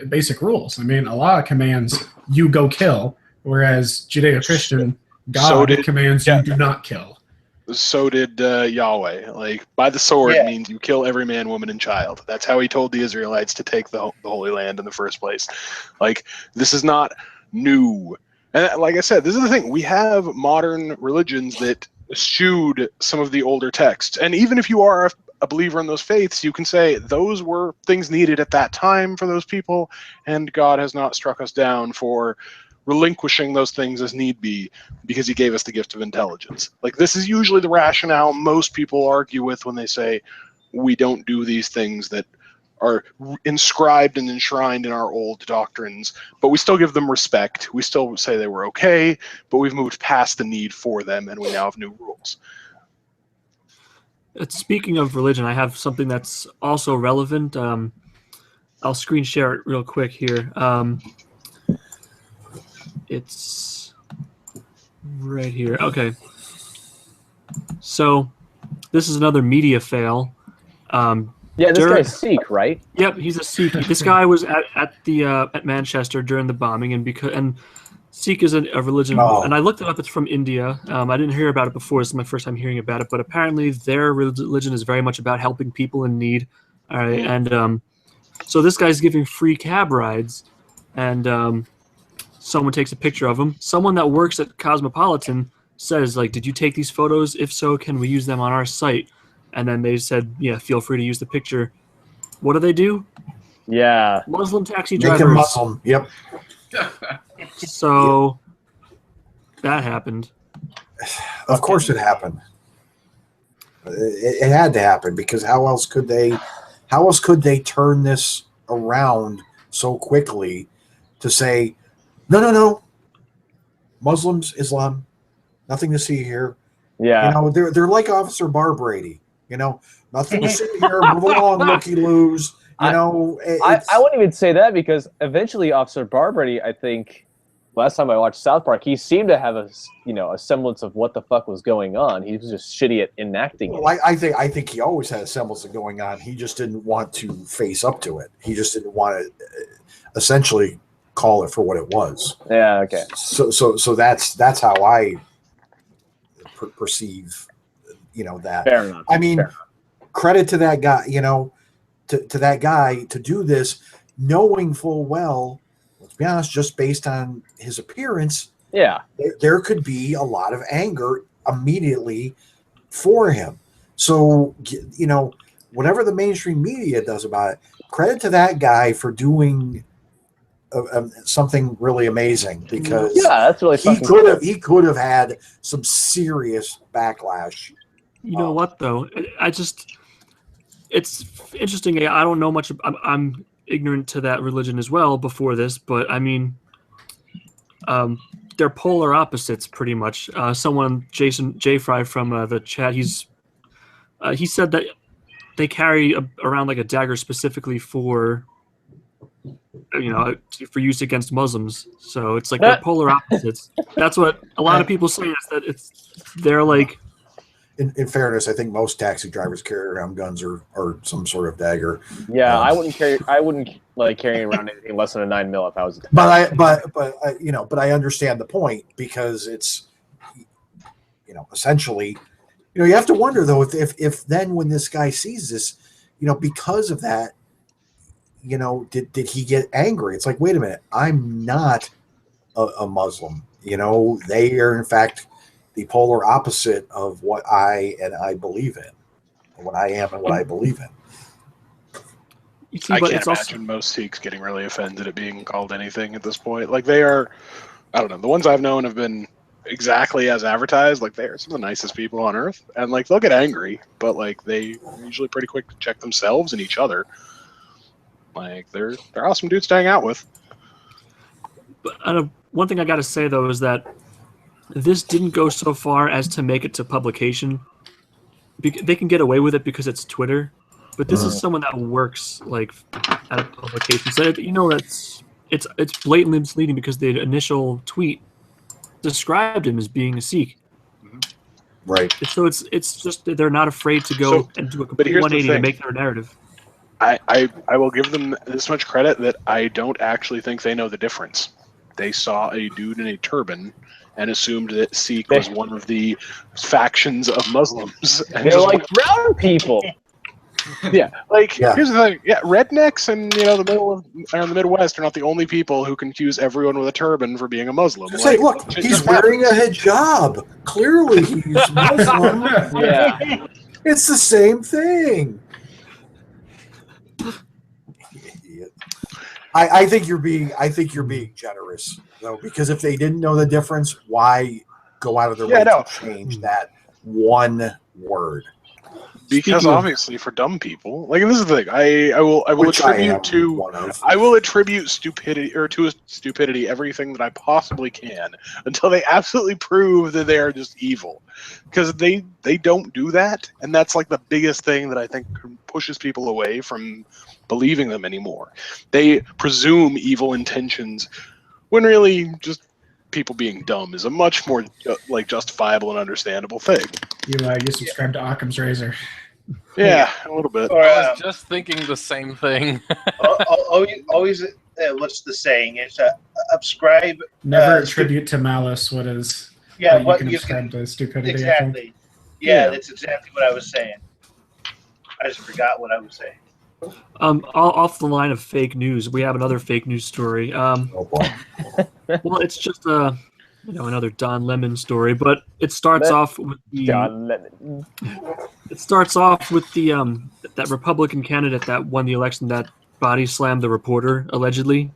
[SPEAKER 2] basic rules. I mean, Allah commands you go kill, whereas Judeo-Christian God commands you do not kill.
[SPEAKER 6] So did Yahweh. Like, by the sword means you kill every man, woman, and child. That's how he told the Israelites to take the Holy Land in the first place. Like, this is not new. And like I said, this is the thing. We have modern religions that eschewed some of the older texts. And even if you are a believer in those faiths, you can say those were things needed at that time for those people, and God has not struck us down for relinquishing those things as need be because he gave us the gift of intelligence. Like, this is usually the rationale most people argue with when they say we don't do these things that are inscribed and enshrined in our old doctrines, but we still give them respect. We still say they were okay, but we've moved past the need for them, and we now have new rules.
[SPEAKER 1] Speaking of religion, I have something that's also relevant. I'll screen share it real quick here. It's right here. Okay. So this is another media fail.
[SPEAKER 7] This guy's Sikh, right?
[SPEAKER 1] Yep, he's a Sikh. This guy was at Manchester during the bombing, and Sikh is a religion,
[SPEAKER 3] Oh.
[SPEAKER 1] and I looked it up. It's from India. I didn't hear about it before. This is my first time hearing about it, but apparently their religion is very much about helping people in need. All right, and so this guy's giving free cab rides, and someone takes a picture of him. Someone that works at Cosmopolitan says, like, "Did you take these photos? If so, can we use them on our site?" And then they said, "Yeah, feel free to use the picture." What do?
[SPEAKER 7] Yeah.
[SPEAKER 1] Muslim taxi
[SPEAKER 3] Make him
[SPEAKER 1] drivers.
[SPEAKER 3] Muslim. Yep.
[SPEAKER 1] So that happened.
[SPEAKER 3] Of course, it happened. It had to happen because how else could they turn this around so quickly to say, no, Muslims, Islam, nothing to see here.
[SPEAKER 7] Yeah.
[SPEAKER 3] You know, they're like Officer Bar Brady. You know, nothing to see here. Move along, looky-loos. You know,
[SPEAKER 7] I wouldn't even say that because eventually Officer Barbrady, I think, last time I watched South Park, he seemed to have a semblance of what the fuck was going on. He was just shitty at enacting it.
[SPEAKER 3] Well, I think he always had a semblance of going on. He just didn't want to face up to it. He just didn't want to essentially call it for what it was.
[SPEAKER 7] Yeah. Okay.
[SPEAKER 3] So that's how I perceive, that.
[SPEAKER 7] Fair enough.
[SPEAKER 3] I mean, credit to that guy, to that guy to do this, knowing full well, let's be honest, just based on his appearance,
[SPEAKER 7] yeah,
[SPEAKER 3] there could be a lot of anger immediately for him. So, whatever the mainstream media does about it, credit to that guy for doing something really amazing because
[SPEAKER 7] that's really
[SPEAKER 3] he could have had some serious backlash.
[SPEAKER 1] You know what though? It's interesting. I don't know much. I'm ignorant to that religion as well before this, but I mean, they're polar opposites pretty much. Someone, Jason J. Fry from the chat, he said that they carry around like a dagger specifically for for use against Muslims. So it's like they're polar opposites. That's what a lot of people say, is that they're like.
[SPEAKER 3] In fairness, I think most taxi drivers carry around guns or some sort of dagger.
[SPEAKER 7] Yeah, I wouldn't like carrying around anything less than a 9mm if I was.
[SPEAKER 3] But I understand the point because it's, essentially, you have to wonder though if then when this guy sees this, because of that, did he get angry? It's like, wait a minute, I'm not a Muslim. They are in fact the polar opposite of what I believe in, what I am and what I believe in.
[SPEAKER 6] I can't imagine most Sikhs getting really offended at being called anything at this point. Like they are, I don't know, the ones I've known have been exactly as advertised. Like they are some of the nicest people on earth, and like they'll get angry, but like they are usually pretty quick to check themselves and each other. Like they're awesome dudes to hang out with.
[SPEAKER 1] But one thing I got to say though is that this didn't go so far as to make it to publication. They can get away with it because it's Twitter, but this is someone that works like at a publication. So it's blatantly misleading because the initial tweet described him as being a Sikh.
[SPEAKER 3] Right.
[SPEAKER 1] So it's just that they're not afraid to go and do a complete 180 to make their narrative.
[SPEAKER 6] I will give them this much credit that I don't actually think they know the difference. They saw a dude in a turban and assumed that Sikh was one of the factions of Muslims. And
[SPEAKER 7] they're like brown people.
[SPEAKER 6] Here's the thing. Yeah, rednecks and the Midwest are not the only people who confuse everyone with a turban for being a Muslim.
[SPEAKER 3] Just say, look, he's wearing a hijab. Clearly, he's Muslim.
[SPEAKER 7] Yeah,
[SPEAKER 3] it's the same thing. I think you're being generous though, because if they didn't know the difference, why go out of their way to change that one word?
[SPEAKER 6] Because obviously, for dumb people, like this is the thing, I will attribute stupidity to stupidity everything that I possibly can until they absolutely prove that they are just evil, because they don't do that, and that's like the biggest thing that I think pushes people away from believing them anymore. They presume evil intentions when really just people being dumb is a much more justifiable and understandable thing.
[SPEAKER 2] You subscribe to Occam's Razor.
[SPEAKER 6] Yeah, a little bit.
[SPEAKER 5] I was just thinking the same thing.
[SPEAKER 8] Always what's the saying? It's ascribe.
[SPEAKER 2] Never attribute to malice what is.
[SPEAKER 8] Yeah,
[SPEAKER 2] what
[SPEAKER 8] what
[SPEAKER 2] you can
[SPEAKER 8] you
[SPEAKER 2] ascribe to stupidity. I think.
[SPEAKER 8] exactly. Yeah, that's exactly what I was saying. I just forgot what I was saying.
[SPEAKER 1] Off the line of fake news, we have another fake news story.
[SPEAKER 3] Oh boy.
[SPEAKER 1] Well, it's just another Don Lemon story, but it starts off with the
[SPEAKER 7] John Lennon.
[SPEAKER 1] it starts off with the that Republican candidate that won the election that body slammed the reporter allegedly.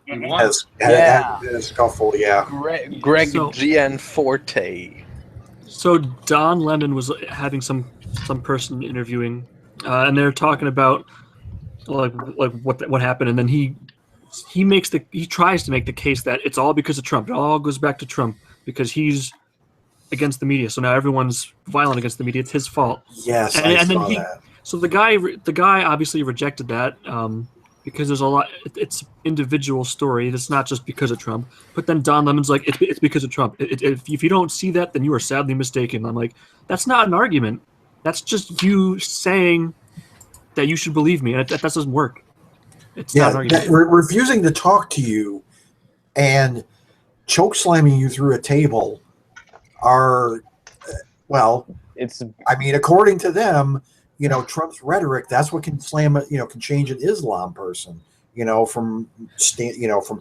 [SPEAKER 3] Has
[SPEAKER 7] Yeah.
[SPEAKER 3] had a scuffle, yeah.
[SPEAKER 5] Greg
[SPEAKER 1] So-
[SPEAKER 5] Gianforte.
[SPEAKER 1] So Don Lemon was having some person interviewing, and they're talking about like what happened, and then he tries to make the case that it's all because of Trump. It all goes back to Trump because he's against the media. So now everyone's violent against the media. It's his fault.
[SPEAKER 3] Yes,
[SPEAKER 1] And-
[SPEAKER 3] I
[SPEAKER 1] and then
[SPEAKER 3] saw
[SPEAKER 1] he-
[SPEAKER 3] that.
[SPEAKER 1] So the guy obviously rejected that because there's a lot. It's individual story. It's not just because of Trump. But then Don Lemon's like, it's because of Trump. If you don't see that, then you are sadly mistaken. I'm like, that's not an argument. That's just you saying that you should believe me, and that doesn't work. It's not an argument.
[SPEAKER 3] Refusing to talk to you and choke slamming you through a table are, well,
[SPEAKER 7] It's
[SPEAKER 3] I mean, according to them, Trump's rhetoric, that's what can can change an Islam person, from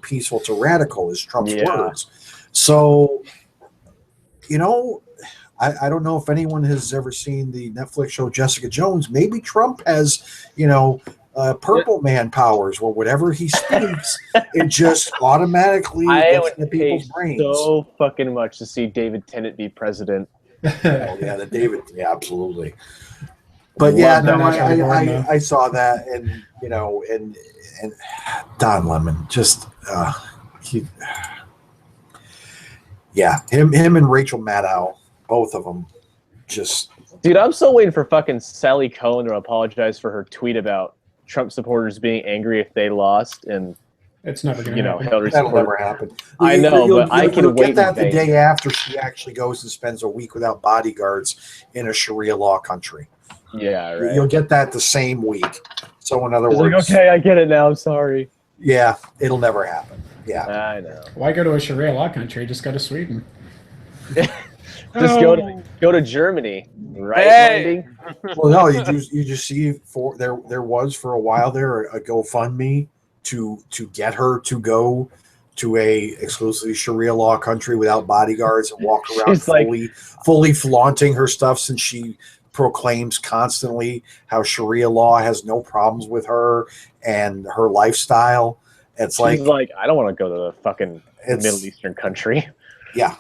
[SPEAKER 3] peaceful to radical is Trump's words. So, I don't know if anyone has ever seen the Netflix show Jessica Jones. Maybe Trump has, purple man powers where whatever he speaks, it just automatically
[SPEAKER 7] I
[SPEAKER 3] gets
[SPEAKER 7] would
[SPEAKER 3] into
[SPEAKER 7] pay
[SPEAKER 3] people's brains.
[SPEAKER 7] so fucking much to see David Tennant be president.
[SPEAKER 3] Oh, yeah, yeah, absolutely. But
[SPEAKER 2] Love
[SPEAKER 3] yeah,
[SPEAKER 2] that
[SPEAKER 3] no,
[SPEAKER 2] much on board now.
[SPEAKER 3] I saw that, and and Don Lemon just him and Rachel Maddow, both of them, just
[SPEAKER 7] Dude, I'm still waiting for fucking Sally Cohn to apologize for her tweet about Trump supporters being angry if they lost, and
[SPEAKER 2] It's never going to happen.
[SPEAKER 7] Hillary
[SPEAKER 3] that'll
[SPEAKER 7] support.
[SPEAKER 3] never happen.
[SPEAKER 7] I know, but I can
[SPEAKER 3] you'll
[SPEAKER 7] wait
[SPEAKER 3] get that
[SPEAKER 7] in
[SPEAKER 3] the
[SPEAKER 7] vain.
[SPEAKER 3] day after she actually goes and spends a week without bodyguards in a Sharia law country.
[SPEAKER 7] Yeah, right.
[SPEAKER 3] You'll get that the same week. So in other
[SPEAKER 7] It's
[SPEAKER 3] words,
[SPEAKER 7] like, okay, I get it now. I'm sorry.
[SPEAKER 3] yeah, it'll never happen. Yeah.
[SPEAKER 7] I know.
[SPEAKER 2] Why go to a Sharia law country? Just go to Sweden.
[SPEAKER 7] Just go to Germany, right?
[SPEAKER 5] Hey!
[SPEAKER 7] Mandy?
[SPEAKER 3] Well, no, you just see there was for a while there a GoFundMe to get her to go to a exclusively Sharia law country without bodyguards and walk around
[SPEAKER 7] She's like-
[SPEAKER 3] fully flaunting her stuff, since she proclaims constantly how Sharia law has no problems with her and her lifestyle. It's
[SPEAKER 7] She's like, I don't want to go to a fucking
[SPEAKER 3] It's-
[SPEAKER 7] Middle Eastern country.
[SPEAKER 3] yeah.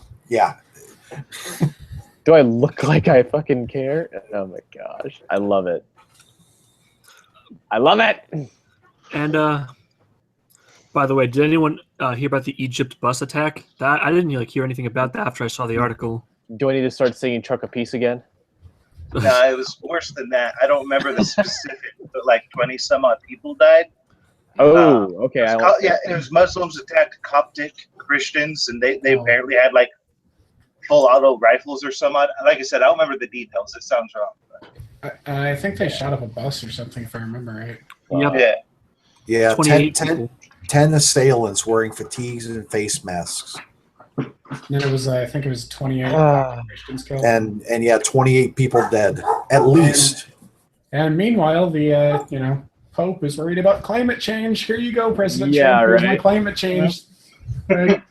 [SPEAKER 7] Do I look like I fucking care? Oh my gosh, I love it. I love it.
[SPEAKER 1] And by the way, did anyone hear about the Egypt bus attack? That I didn't hear anything about that after I saw the article.
[SPEAKER 7] Do I need to start singing "Truck of Peace" again?
[SPEAKER 8] No, it was worse than that. I don't remember the specific, but like 20 some odd people died.
[SPEAKER 7] Oh, okay.
[SPEAKER 8] It was Muslims attacked Coptic Christians, and they apparently had like full auto rifles or some odd. Like I said, I don't remember the details. It sounds wrong.
[SPEAKER 2] I think they shot up a bus or something, if I remember right.
[SPEAKER 1] Yep.
[SPEAKER 8] Yeah.
[SPEAKER 1] 28 people.
[SPEAKER 3] 10 assailants wearing fatigues and face masks,
[SPEAKER 2] And it was, I think it was 28 Christians killed.
[SPEAKER 3] and 28 people dead at least.
[SPEAKER 2] And meanwhile, the Pope is worried about climate change. Here you go, President
[SPEAKER 7] Yeah,
[SPEAKER 2] Trump. Here's my
[SPEAKER 7] right.
[SPEAKER 2] climate change. Right?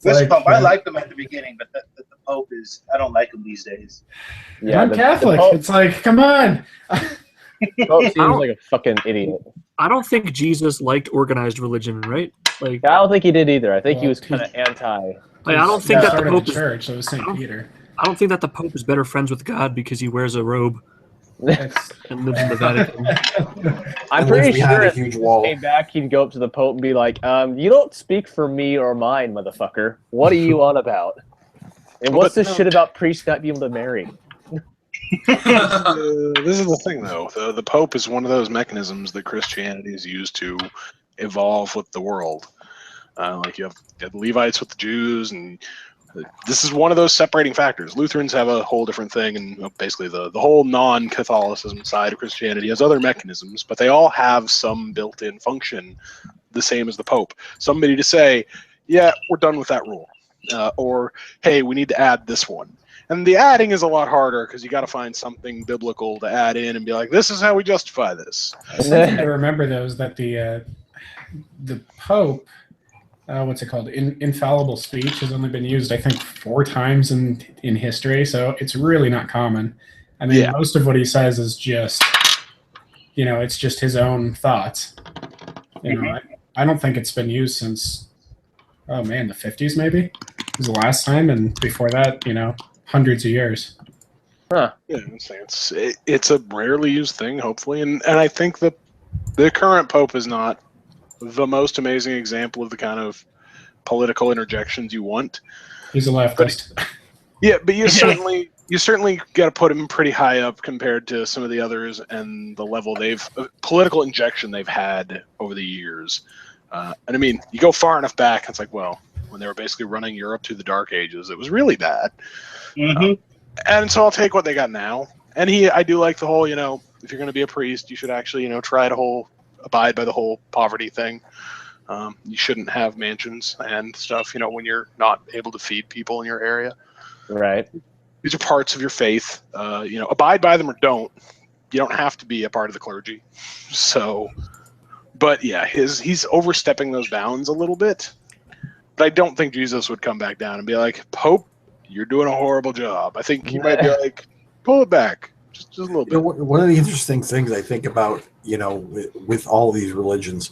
[SPEAKER 8] This
[SPEAKER 2] Like,
[SPEAKER 8] Pope, I liked him at the beginning, but the Pope is, I don't like him these days.
[SPEAKER 7] Yeah,
[SPEAKER 2] I'm Catholic.
[SPEAKER 7] The
[SPEAKER 2] It's like, come on.
[SPEAKER 7] Pope seems like a fucking idiot.
[SPEAKER 1] I don't think Jesus liked organized religion, right? Like,
[SPEAKER 7] I don't think he did either. I think he
[SPEAKER 2] Well,
[SPEAKER 7] was kind of anti.
[SPEAKER 1] I don't think that the
[SPEAKER 2] started
[SPEAKER 1] Pope
[SPEAKER 2] the
[SPEAKER 1] is.
[SPEAKER 2] church. So it was St. Peter.
[SPEAKER 1] I don't think that the Pope is better friends with God because he wears a robe
[SPEAKER 2] It's,
[SPEAKER 1] and lives in the Vatican.
[SPEAKER 7] I'm
[SPEAKER 3] And
[SPEAKER 7] pretty
[SPEAKER 3] lives behind
[SPEAKER 7] sure
[SPEAKER 3] a
[SPEAKER 7] if he
[SPEAKER 3] huge wall.
[SPEAKER 7] came back, he'd go up to the Pope and be like, "You don't speak for me or mine, motherfucker. What are you on about? And what's this shit about priests not being able to marry?"
[SPEAKER 6] This is the thing, though. The Pope is one of those mechanisms that Christianity is used to evolve with the world. Like you have the Levites with the Jews, and this is one of those separating factors. Lutherans have a whole different thing, and basically the whole non-Catholicism side of Christianity has other mechanisms, but they all have some built-in function, the same as the Pope. Somebody to say, yeah, we're done with that rule. Or, hey, we need to add this one. And the adding is a lot harder because you got to find something biblical to add in and be like, this is how we justify this.
[SPEAKER 2] Something to remember, though, is that the Pope, what's it called? Infallible speech has only been used, I think, 4 times in history, so it's really not common. I mean, most of what he says is just, it's just his own thoughts. I don't think it's been used since, the 50s maybe was the last time, and before that, hundreds of years.
[SPEAKER 7] Huh.
[SPEAKER 6] Yeah, it's a rarely used thing, hopefully, and I think the current Pope is not the most amazing example of the kind of political interjections you want.
[SPEAKER 2] He's a leftist.
[SPEAKER 6] But you certainly got to put him pretty high up compared to some of the others and the level political injection they've had over the years. And I mean, you go far enough back, it's like, well, when they were basically running Europe through the Dark Ages, it was really bad. And so I'll take what they got now. And I do like the whole, if you're going to be a priest, you should actually, try to abide by the whole poverty thing. You shouldn't have mansions and stuff, when you're not able to feed people in your area.
[SPEAKER 7] Right.
[SPEAKER 6] These are parts of your faith. Abide by them or don't. You don't have to be a part of the clergy. So, but yeah, he's overstepping those bounds a little bit. But I don't think Jesus would come back down and be like, Pope, you're doing a horrible job. I think he might be like, pull it back. Just a little bit.
[SPEAKER 3] One of the interesting things I think about, with all these religions,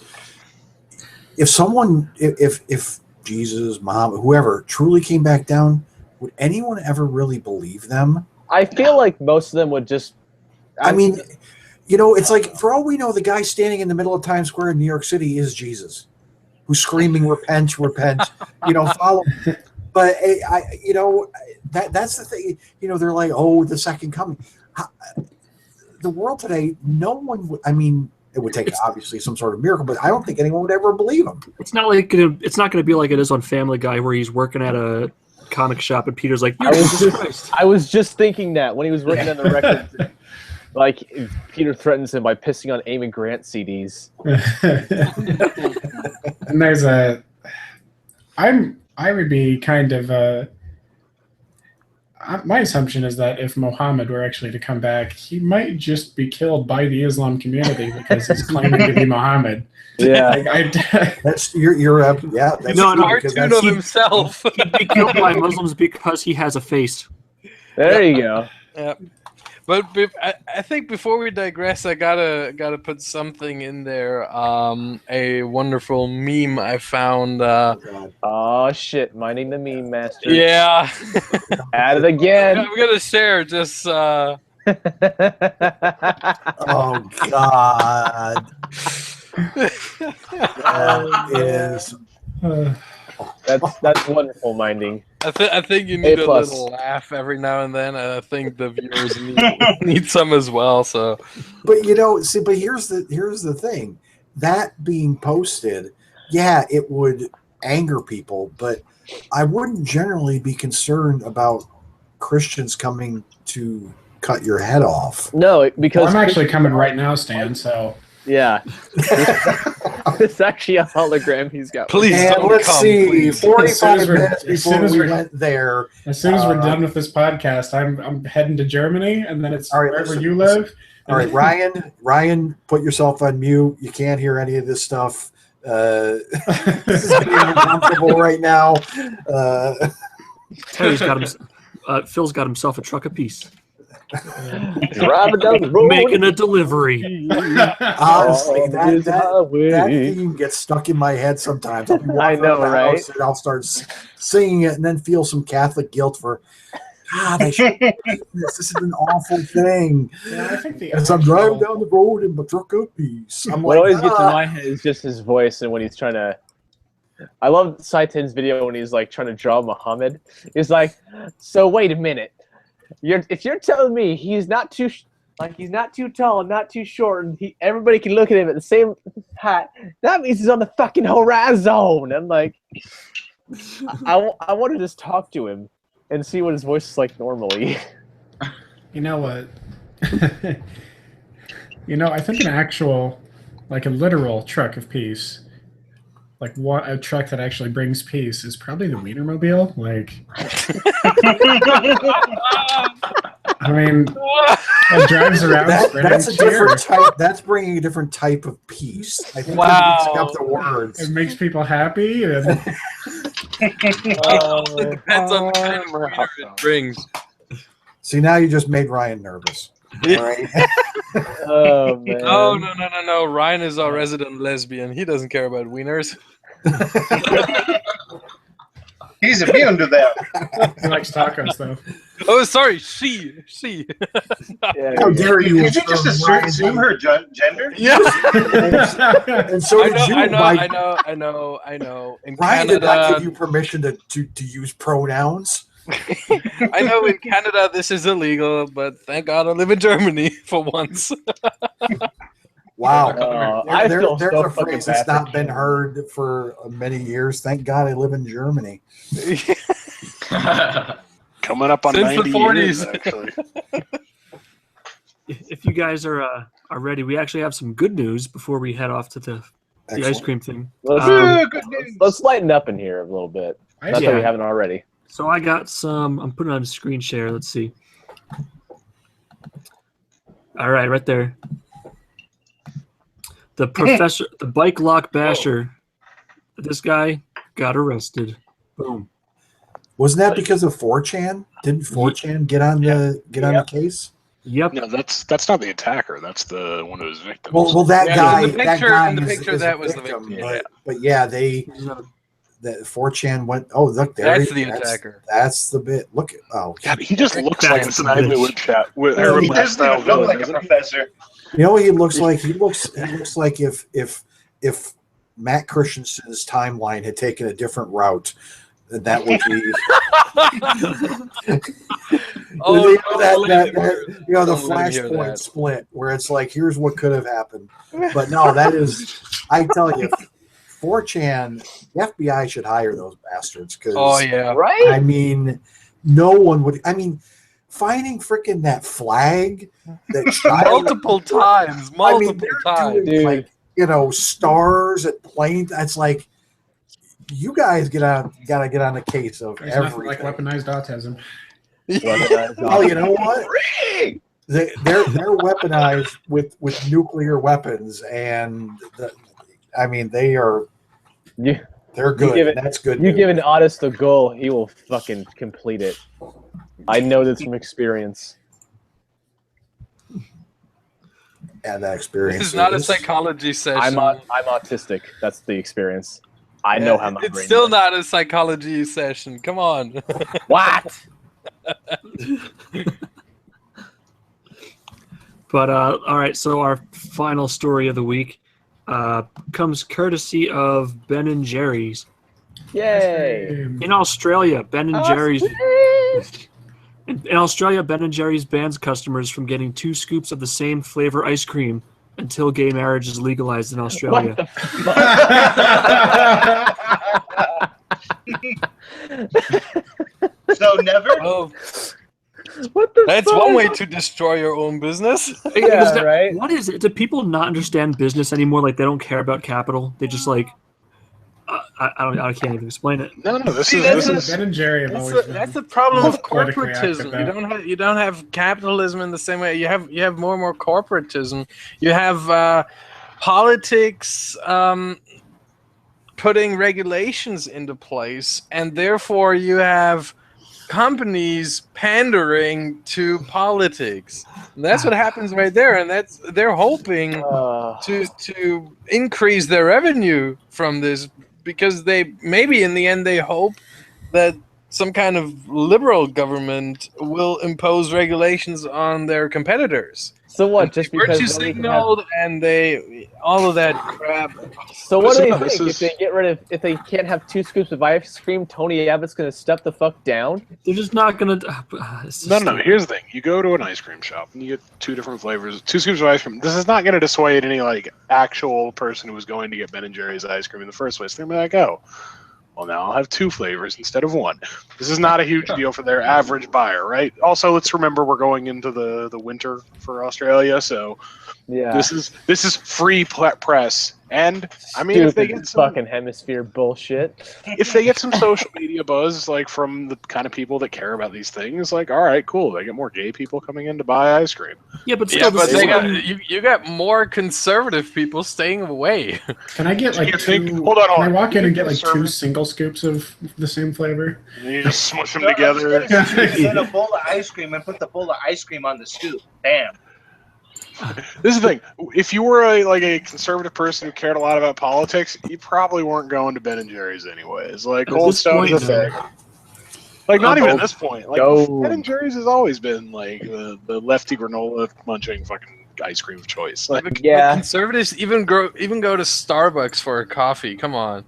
[SPEAKER 3] if Jesus, Muhammad, whoever truly came back down, would anyone ever really believe them?
[SPEAKER 7] I feel like most of them would just.
[SPEAKER 3] I mean, it's like, for all we know, the guy standing in the middle of Times Square in New York City is Jesus, who's screaming, repent, repent, follow. But that's the thing. They're like, oh, the second coming. The world today, no one would. I mean, it would take obviously some sort of miracle, but I don't think anyone would ever believe him.
[SPEAKER 1] It's not going to be like it is on Family Guy, where he's working at a comic shop and Peter's like,
[SPEAKER 7] I was just thinking that when he was working on the record, like Peter threatens him by pissing on Amy Grant CDs.
[SPEAKER 2] And there's I would be kind of my assumption is that if Muhammad were actually to come back, he might just be killed by the Islam community because he's claiming to be Muhammad.
[SPEAKER 7] Yeah,
[SPEAKER 3] that's you're yeah. That's
[SPEAKER 1] no,
[SPEAKER 5] cartoon of himself.
[SPEAKER 1] He'd be killed by Muslims because he has a face.
[SPEAKER 7] There you go.
[SPEAKER 5] Yeah. But I think before we digress, I gotta put something in there. A wonderful meme I found.
[SPEAKER 7] Oh shit! Minding the meme master.
[SPEAKER 5] Yeah.
[SPEAKER 7] At it again.
[SPEAKER 5] I'm gonna share just.
[SPEAKER 3] Oh God. That is.
[SPEAKER 7] That's wonderful, Minding.
[SPEAKER 5] I think you need a little laugh every now and then. I think the viewers need some as well. So,
[SPEAKER 3] but but here's the thing. That being posted, yeah, it would anger people, but I wouldn't generally be concerned about Christians coming to cut your head off.
[SPEAKER 7] No, because
[SPEAKER 2] I'm actually coming right now, Stan. So.
[SPEAKER 7] Yeah. It's actually a hologram he's got.
[SPEAKER 5] Please
[SPEAKER 3] and let's see, please. 45 minutes before we went there.
[SPEAKER 2] As soon as we're done with this podcast, I'm heading to Germany, and then it's wherever you live.
[SPEAKER 3] All right, Ryan, put yourself on mute. You can't hear any of this stuff. This is getting uncomfortable right now.
[SPEAKER 1] Phil's got himself a truck apiece.
[SPEAKER 7] Driving down the road,
[SPEAKER 1] making a delivery.
[SPEAKER 3] Honestly, that theme gets stuck in my head sometimes.
[SPEAKER 7] I know, right?
[SPEAKER 3] And I'll start singing it and then feel some Catholic guilt for, God, I should this is an awful thing.
[SPEAKER 2] Yeah, I think
[SPEAKER 3] as I'm driving down the road in my truck piece.
[SPEAKER 7] What always gets in my head is just his voice and when he's trying to. I love Saitin's video when he's like trying to draw Muhammad. He's like, so wait a minute. If you're telling me he's not too tall and not too short, and everybody can look at him at the same height, that means he's on the fucking horizon. I'm like, I want to just talk to him and see what his voice is like normally.
[SPEAKER 2] You know what? I think an actual, like a literal truck of peace like what a truck that actually brings peace is probably the Wienermobile. Like, I mean, it drives around.
[SPEAKER 3] That's a
[SPEAKER 2] spreading
[SPEAKER 3] different
[SPEAKER 2] cheer.
[SPEAKER 3] type. That's bringing a different type of peace. I think
[SPEAKER 5] Wow.
[SPEAKER 3] I'm mixing up the words.
[SPEAKER 2] It makes people happy, and
[SPEAKER 5] It depends on the kind of wiener it brings.
[SPEAKER 3] See, now you just made Ryan nervous. All right.
[SPEAKER 7] Oh man.
[SPEAKER 5] Oh no! Ryan is our resident lesbian. He doesn't care about wieners.
[SPEAKER 8] He's immune to them.
[SPEAKER 2] he likes tacos though.
[SPEAKER 5] Oh, sorry, she.
[SPEAKER 7] Yeah,
[SPEAKER 3] How dare you?
[SPEAKER 8] Did you just assume her gender?
[SPEAKER 5] Yeah.
[SPEAKER 3] And so did you, Mike.
[SPEAKER 5] I know. In
[SPEAKER 3] Ryan did not
[SPEAKER 5] Canada,
[SPEAKER 3] give you permission to use pronouns.
[SPEAKER 5] I know in Canada this is illegal, but thank God I live in Germany for once.
[SPEAKER 3] Wow.
[SPEAKER 7] I feel
[SPEAKER 3] There's
[SPEAKER 7] so
[SPEAKER 3] a
[SPEAKER 7] fucking
[SPEAKER 3] phrase that's
[SPEAKER 7] bad
[SPEAKER 3] not
[SPEAKER 7] for
[SPEAKER 3] been
[SPEAKER 7] Ken.
[SPEAKER 3] heard for many years. Thank God I live in Germany.
[SPEAKER 6] Coming up on
[SPEAKER 5] Since the
[SPEAKER 6] 90 years,
[SPEAKER 5] 40s.
[SPEAKER 6] actually.
[SPEAKER 1] If you guys are ready, we actually have some good news before we head off to the ice
[SPEAKER 3] Excellent.
[SPEAKER 1] cream thing.
[SPEAKER 7] Let's,
[SPEAKER 8] Good news.
[SPEAKER 7] let's lighten up in here a little bit. Not that
[SPEAKER 1] Yeah.
[SPEAKER 7] we haven't already.
[SPEAKER 1] So I got some. I'm putting on a screen share. Let's see. All right there. The professor, the bike lock basher. This guy got arrested. Boom.
[SPEAKER 3] Wasn't that because of 4chan? Didn't 4chan get on the case?
[SPEAKER 1] Yep.
[SPEAKER 6] No, that's not the attacker. That's the one of his victims.
[SPEAKER 3] Well, that
[SPEAKER 5] Yeah,
[SPEAKER 3] guy.
[SPEAKER 5] in the picture-
[SPEAKER 3] that guy
[SPEAKER 5] in the
[SPEAKER 3] is-
[SPEAKER 5] picture,
[SPEAKER 3] is a
[SPEAKER 5] that was the
[SPEAKER 3] victim,
[SPEAKER 5] victim.
[SPEAKER 3] But yeah, that 4chan went. Oh, look there.
[SPEAKER 5] That's the attacker.
[SPEAKER 3] That's the bit. Look at. Oh,
[SPEAKER 6] God, he just looks
[SPEAKER 1] That's
[SPEAKER 6] like a
[SPEAKER 1] the
[SPEAKER 6] Snidely
[SPEAKER 1] bitch.
[SPEAKER 6] Woodchat. With
[SPEAKER 3] Well,
[SPEAKER 6] her
[SPEAKER 3] he
[SPEAKER 8] He
[SPEAKER 6] last
[SPEAKER 8] doesn't even
[SPEAKER 6] style
[SPEAKER 8] look
[SPEAKER 6] villain,
[SPEAKER 8] like a
[SPEAKER 6] doesn't he?
[SPEAKER 8] professor.
[SPEAKER 3] you know what he looks like? He looks like if Matt Christensen's timeline had taken a different route, then that would be.
[SPEAKER 5] Oh,
[SPEAKER 3] the
[SPEAKER 5] Don't let me hear
[SPEAKER 3] flashpoint
[SPEAKER 5] that.
[SPEAKER 3] split where it's like, here's what could have happened. But no, that is, I tell you, 4chan, the FBI should hire those bastards because,
[SPEAKER 5] Oh yeah.
[SPEAKER 7] Right?
[SPEAKER 3] I mean, no one would. I mean, finding freaking that flag, that child,
[SPEAKER 5] Multiple times.
[SPEAKER 3] I mean,
[SPEAKER 5] Multiple
[SPEAKER 3] they're
[SPEAKER 5] times.
[SPEAKER 3] doing like stars at planes. It's like you guys gotta get on a case of
[SPEAKER 2] There's nothing like
[SPEAKER 3] everything.
[SPEAKER 2] weaponized autism.
[SPEAKER 3] Well, you know what? They're weaponized with nuclear weapons, and I mean they're good.
[SPEAKER 7] give it-
[SPEAKER 3] That's good.
[SPEAKER 7] You
[SPEAKER 3] news.
[SPEAKER 7] give an artist a goal, he will fucking complete it. I know this from experience.
[SPEAKER 3] and that experience.
[SPEAKER 5] This is not a psychology session.
[SPEAKER 7] I'm autistic. That's the experience. I know how my
[SPEAKER 5] It's
[SPEAKER 7] brain
[SPEAKER 5] still
[SPEAKER 7] works.
[SPEAKER 5] not a psychology session. Come on.
[SPEAKER 7] What?
[SPEAKER 1] But all right. So our final story of the week comes courtesy of Ben and Jerry's
[SPEAKER 7] Yay.
[SPEAKER 1] in Australia. Ben and Jerry's. In Australia, Ben and Jerry's bans customers from getting 2 scoops of the same flavor ice cream until gay marriage is legalized in Australia.
[SPEAKER 7] What the
[SPEAKER 8] So never.
[SPEAKER 5] Oh,
[SPEAKER 7] What the
[SPEAKER 5] that's
[SPEAKER 7] fuck?
[SPEAKER 5] one way to destroy your own business.
[SPEAKER 7] Yeah, right?
[SPEAKER 1] What is it? Do people not understand business anymore? Like they don't care about capital. They just like I can't even explain it.
[SPEAKER 6] No, this
[SPEAKER 5] See,
[SPEAKER 6] is
[SPEAKER 2] Ben and Jerry have always been.
[SPEAKER 5] That's the problem with
[SPEAKER 2] politically active
[SPEAKER 5] corporatism. You don't have capitalism in the same way. You have more and more corporatism. You have politics putting regulations into place, and therefore you have companies pandering to politics. And that's what happens right there, and they're hoping to increase their revenue from this because they maybe in the end they hope that some kind of liberal government will impose regulations on their competitors.
[SPEAKER 7] So what? Just because
[SPEAKER 5] Virtue
[SPEAKER 7] nobody can
[SPEAKER 5] signaled and all of that crap.
[SPEAKER 7] So what do they
[SPEAKER 6] This
[SPEAKER 7] think?
[SPEAKER 6] is-
[SPEAKER 7] If they can't have 2 scoops of ice cream, Tony Abbott's gonna step the fuck down?
[SPEAKER 1] They're just not gonna.
[SPEAKER 6] No. Here's the thing: you go to an ice cream shop and you get 2 different flavors, 2 scoops of ice cream. This is not going to dissuade any like actual person who was going to get Ben and Jerry's ice cream in the first place. They're gonna be like, oh, well now I'll have 2 flavors instead of 1. This is not a huge deal for their average buyer, right? Also, let's remember we're going into the winter for Australia, so
[SPEAKER 7] Yeah.
[SPEAKER 6] this is free press And I mean, if they
[SPEAKER 7] Stupid
[SPEAKER 6] get some,
[SPEAKER 7] fucking hemisphere bullshit.
[SPEAKER 6] if they get some social media buzz, like from the kind of people that care about these things, like, all right, cool, they get more gay people coming in to buy ice cream.
[SPEAKER 1] Yeah, but still,
[SPEAKER 5] Yeah,
[SPEAKER 1] the
[SPEAKER 5] but they got,
[SPEAKER 1] system-
[SPEAKER 5] you got more conservative people staying away.
[SPEAKER 4] Can I get like
[SPEAKER 6] You
[SPEAKER 4] two?
[SPEAKER 6] think- hold on, hold
[SPEAKER 4] Can I
[SPEAKER 6] on.
[SPEAKER 4] walk
[SPEAKER 6] You
[SPEAKER 4] in and
[SPEAKER 6] think
[SPEAKER 4] get like two
[SPEAKER 6] conservative-
[SPEAKER 4] single scoops of the same flavor?
[SPEAKER 6] And you just smush them
[SPEAKER 8] No, I'm
[SPEAKER 6] together.
[SPEAKER 8] just gonna get a bowl of ice cream and put the bowl of ice cream on the scoop. Bam.
[SPEAKER 6] This is the thing. If you were a conservative person who cared a lot about politics, you probably weren't going to Ben and Jerry's anyways. Like
[SPEAKER 1] At
[SPEAKER 6] Cold
[SPEAKER 1] this
[SPEAKER 6] Stone is
[SPEAKER 1] point,
[SPEAKER 6] a
[SPEAKER 1] no.
[SPEAKER 6] thing. Like not
[SPEAKER 1] Oh,
[SPEAKER 6] even at this point. Like
[SPEAKER 7] go.
[SPEAKER 6] Ben and Jerry's has always been like the lefty granola munching fucking ice cream of choice. Like
[SPEAKER 5] But
[SPEAKER 7] Yeah.
[SPEAKER 5] conservatives even go to Starbucks for a coffee. Come on.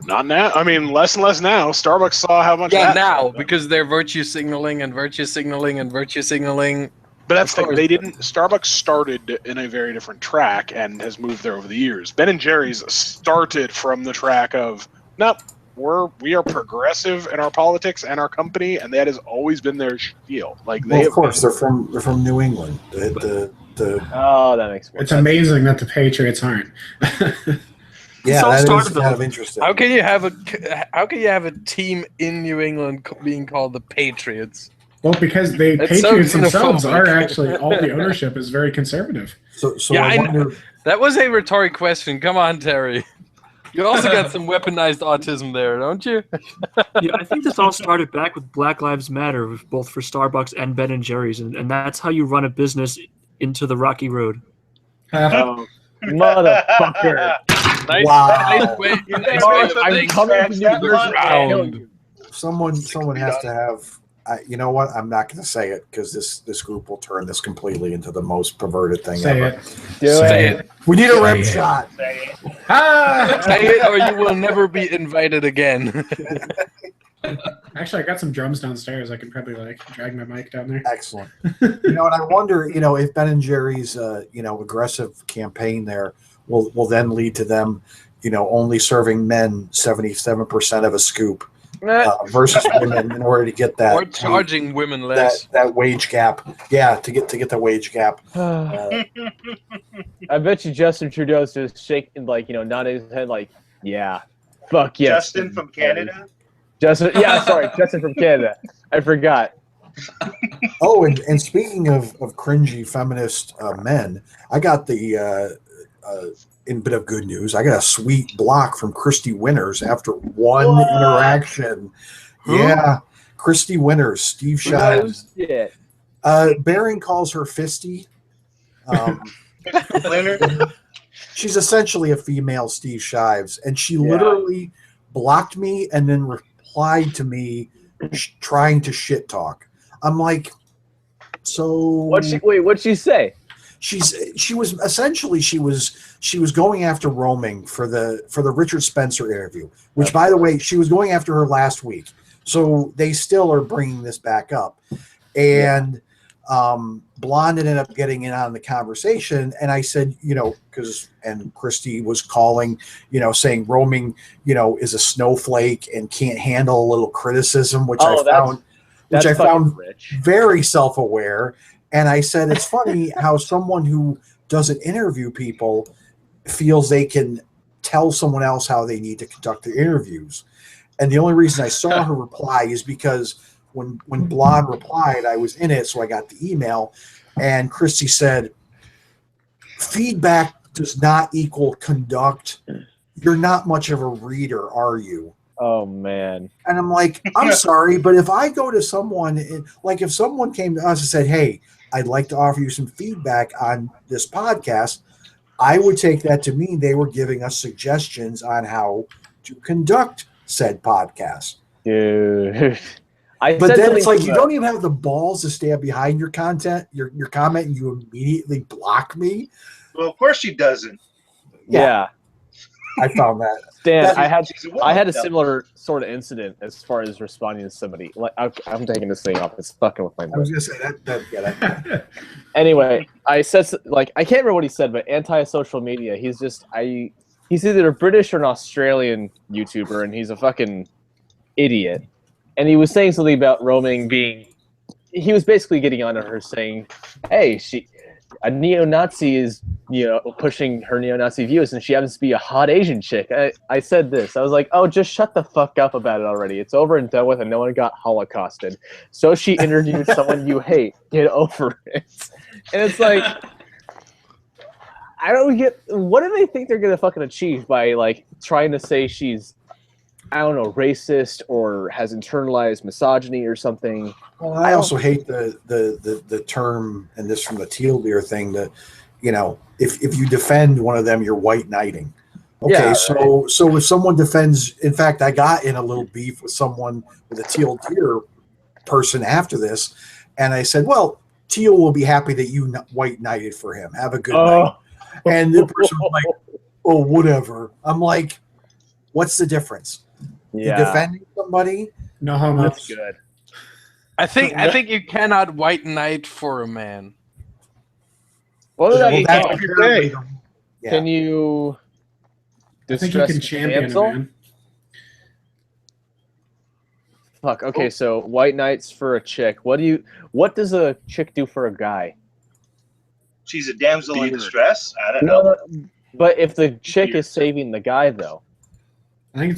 [SPEAKER 6] not now. I mean, less and less now. Starbucks saw how much.
[SPEAKER 5] Yeah,
[SPEAKER 6] that
[SPEAKER 5] now
[SPEAKER 6] happened.
[SPEAKER 5] because they're virtue signaling and virtue signaling and virtue signaling.
[SPEAKER 6] But that's
[SPEAKER 5] Of
[SPEAKER 6] the thing.
[SPEAKER 5] course.
[SPEAKER 6] They didn't. Starbucks started in a very different track and has moved there over the years. Ben and Jerry's started from the track of nope. We are progressive in our politics and our company, and that has always been their spiel. Like they
[SPEAKER 3] Well,
[SPEAKER 6] have
[SPEAKER 3] of course, they're from New England. The
[SPEAKER 7] Oh, that makes more
[SPEAKER 4] It's
[SPEAKER 7] sense.
[SPEAKER 4] amazing that the Patriots aren't.
[SPEAKER 3] yeah,
[SPEAKER 1] all
[SPEAKER 3] that
[SPEAKER 1] started
[SPEAKER 3] is
[SPEAKER 1] though.
[SPEAKER 3] kind of interesting.
[SPEAKER 5] How can you have a team in New England being called the Patriots?
[SPEAKER 4] Well, because the
[SPEAKER 5] It's so
[SPEAKER 4] Patriots themselves
[SPEAKER 5] xenophobic.
[SPEAKER 4] are actually all the ownership is very conservative.
[SPEAKER 3] So
[SPEAKER 5] Yeah,
[SPEAKER 3] I
[SPEAKER 5] I know.
[SPEAKER 3] wonder.
[SPEAKER 5] That was a rhetoric question. Come on, Terry. You also got some weaponized autism there, don't you?
[SPEAKER 1] yeah, I think this all started back with Black Lives Matter, both for Starbucks and Ben and Jerry's, and that's how you run a business into the rocky road.
[SPEAKER 7] Oh, motherfucker.
[SPEAKER 5] Nice,
[SPEAKER 3] Wow.
[SPEAKER 5] nice way, nice way of
[SPEAKER 7] I'm
[SPEAKER 5] saying
[SPEAKER 7] coming to
[SPEAKER 8] scratch
[SPEAKER 7] you.
[SPEAKER 8] that
[SPEAKER 5] round.
[SPEAKER 3] Someone has to have. You know what? I'm not going to say it because this group will turn this completely into the most perverted thing
[SPEAKER 4] Say
[SPEAKER 3] ever.
[SPEAKER 4] it.
[SPEAKER 7] Do
[SPEAKER 5] Say
[SPEAKER 7] it.
[SPEAKER 5] it.
[SPEAKER 3] We need a rim
[SPEAKER 4] Say it.
[SPEAKER 3] shot.
[SPEAKER 8] Say it.
[SPEAKER 4] Ah!
[SPEAKER 5] Say it, or you will never be invited again.
[SPEAKER 4] Actually, I got some drums downstairs. I can probably like drag my mic down there.
[SPEAKER 3] Excellent. And I wonder, if Ben and Jerry's, aggressive campaign there will then lead to them, only serving men 77% of a scoop versus women in order to get that
[SPEAKER 5] Or charging women less.
[SPEAKER 3] that wage gap. Yeah, to get the wage gap.
[SPEAKER 7] I bet you Justin Trudeau's just shaking, like, nodding his head, like, yeah, fuck yes.
[SPEAKER 8] Justin from Canada.
[SPEAKER 7] Justin, yeah, sorry, Justin from Canada. I forgot.
[SPEAKER 3] Oh, and speaking of cringy feminist men, I got the in bit of good news. I got a sweet block from Christy Winters after one
[SPEAKER 8] What?
[SPEAKER 3] interaction.
[SPEAKER 5] Who?
[SPEAKER 3] Yeah, Christy Winters, Steve Shives.
[SPEAKER 7] Yeah.
[SPEAKER 3] Baring calls her Fisty.
[SPEAKER 8] Leonard.
[SPEAKER 3] She's essentially a female Steve Shives, and she
[SPEAKER 7] Yeah.
[SPEAKER 3] literally blocked me and then replied to me trying to shit talk. I'm like, so
[SPEAKER 7] What'd she say?
[SPEAKER 3] she was essentially she was going after roaming for the Richard Spencer interview, which by the way she was going after her last week, so they still are bringing this back up, and Blonde ended up getting in on the conversation, and I said, and Christy was calling, saying roaming, is a snowflake and can't handle a little criticism, which I found
[SPEAKER 7] fucking rich.
[SPEAKER 3] very self-aware. And I said, it's funny how someone who doesn't interview people feels they can tell someone else how they need to conduct their interviews. And the only reason I saw her reply is because when Blonde replied, I was in it, so I got the email. And Christy said, feedback does not equal conduct. You're not much of a reader, are you?
[SPEAKER 7] Oh man.
[SPEAKER 3] And I'm like, I'm sorry, but if I go to someone, like if someone came to us and said, hey, I'd like to offer you some feedback on this podcast, I would take that to mean they were giving us suggestions on how to conduct said podcast.
[SPEAKER 7] Dude.
[SPEAKER 3] But then it's like you don't even have the balls to stand behind your content, your comment, and you immediately block me.
[SPEAKER 8] Well, of course she doesn't.
[SPEAKER 7] Yeah.
[SPEAKER 3] I found that.
[SPEAKER 7] Dan,
[SPEAKER 8] She's a woman,
[SPEAKER 7] I had a
[SPEAKER 8] though.
[SPEAKER 7] similar sort of incident as far as responding to somebody. Like I'm taking this thing off. It's fucking with my
[SPEAKER 3] I was
[SPEAKER 7] voice.
[SPEAKER 3] gonna say that.
[SPEAKER 7] Anyway, I said I can't remember what he said, but anti-social media. He's either a British or an Australian YouTuber, and he's a fucking idiot. And he was saying something about roaming being. He was basically getting on to her, saying, "Hey, a neo-Nazi is pushing her neo-Nazi views, and she happens to be a hot Asian chick. I said this. I was like, oh, just shut the fuck up about it already. It's over and done with, and no one got holocausted. So she interviewed someone you hate. Get over it. And it's like, I don't get, what do they think they're gonna fucking achieve by like trying to say she's, I don't know, racist or has internalized misogyny or something?
[SPEAKER 3] Well, I also hate the term, and this from the teal beer thing, that, if you defend one of them, you're white knighting. Okay,
[SPEAKER 7] Yeah,
[SPEAKER 3] so if someone defends, in fact, I got in a little beef with someone, with a teal deer person after this, and I said, well, Teal will be happy that you white knighted for him. Have a good night. And the person was like, oh, whatever. I'm like, what's the difference?
[SPEAKER 7] Yeah.
[SPEAKER 3] You defending somebody?
[SPEAKER 2] No homo.
[SPEAKER 7] That's good.
[SPEAKER 5] I think you cannot white knight for a man.
[SPEAKER 7] What does that mean?
[SPEAKER 3] that's
[SPEAKER 6] if you're
[SPEAKER 3] apparently
[SPEAKER 6] gay.
[SPEAKER 3] yeah.
[SPEAKER 7] Can you
[SPEAKER 2] I think you can champion
[SPEAKER 7] damsel?
[SPEAKER 2] a man.
[SPEAKER 7] Fuck. Okay, so white knights for a chick. What does a chick do for a guy?
[SPEAKER 8] She's a damsel in
[SPEAKER 6] Beaver.
[SPEAKER 8] distress. I don't know.
[SPEAKER 7] But if the chick is saving the guy, though.
[SPEAKER 2] I think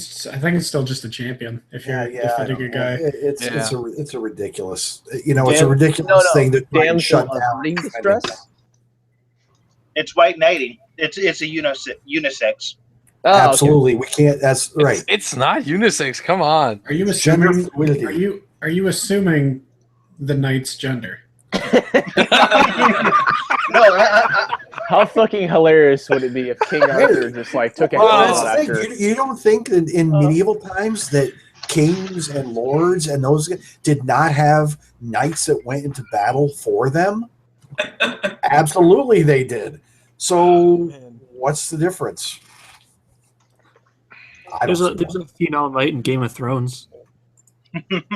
[SPEAKER 2] it's still just a champion if you're defending a guy.
[SPEAKER 3] It's a ridiculous, it's a ridiculous thing that
[SPEAKER 7] damsel
[SPEAKER 3] shut down.
[SPEAKER 7] averting distress.
[SPEAKER 8] It's white knighting. It's a unisex.
[SPEAKER 7] Oh, okay.
[SPEAKER 3] Absolutely, we can't. That's right.
[SPEAKER 5] It's not unisex. Come on.
[SPEAKER 2] Are you
[SPEAKER 3] Gender
[SPEAKER 2] assuming?
[SPEAKER 3] fluidity.
[SPEAKER 2] Are you assuming the knight's gender?
[SPEAKER 8] No,
[SPEAKER 7] How fucking hilarious would it be if King Arthur just like took a
[SPEAKER 3] Well,
[SPEAKER 7] shot
[SPEAKER 3] that's the
[SPEAKER 7] after?
[SPEAKER 3] thing. You don't think that in medieval times that kings and lords and those did not have knights that went into battle for them? Absolutely, they did. So, what's the difference?
[SPEAKER 1] There's a female knight in Game of Thrones.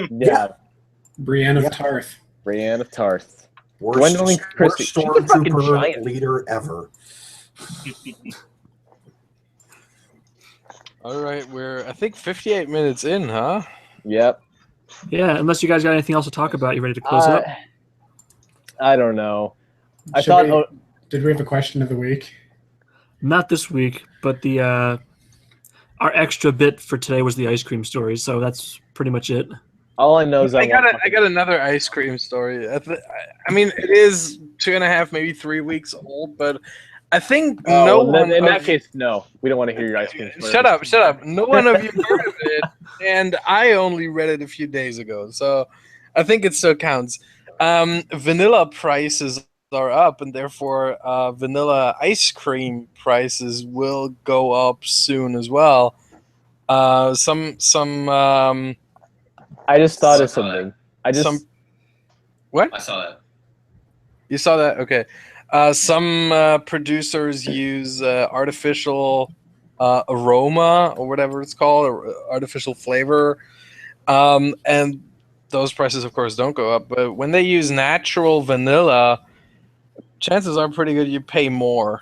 [SPEAKER 7] Yeah,
[SPEAKER 2] Brienne of Tarth.
[SPEAKER 7] Brienne of Tarth.
[SPEAKER 3] Worst
[SPEAKER 7] Christie. She's a fucking
[SPEAKER 3] stormtrooper
[SPEAKER 7] giant.
[SPEAKER 3] leader ever.
[SPEAKER 5] All right, we're I think 58 minutes in, huh?
[SPEAKER 7] Yep.
[SPEAKER 1] Yeah, unless you guys got anything else to talk about, you ready to close up?
[SPEAKER 7] I don't know. I
[SPEAKER 2] Should
[SPEAKER 7] thought.
[SPEAKER 2] we- Did we have a question of the week?
[SPEAKER 1] Not this week, but the our extra bit for today was the ice cream story. So that's pretty much it.
[SPEAKER 7] All I know is
[SPEAKER 5] I got another ice cream story. I mean, it is 2.5, maybe 3 weeks old, but I think
[SPEAKER 7] in that case, no. We don't want to hear your ice cream story.
[SPEAKER 5] Shut up. No one of you heard of it, and I only read it a few days ago, so I think it still counts. Vanilla prices are up, and therefore vanilla ice cream prices will go up soon as well.
[SPEAKER 7] I just thought of something.
[SPEAKER 5] What?
[SPEAKER 9] I saw that.
[SPEAKER 5] You saw that? Okay. Some producers use artificial aroma or whatever it's called, or artificial flavor, and those prices, of course, don't go up. But when they use natural vanilla, chances are pretty good you pay more.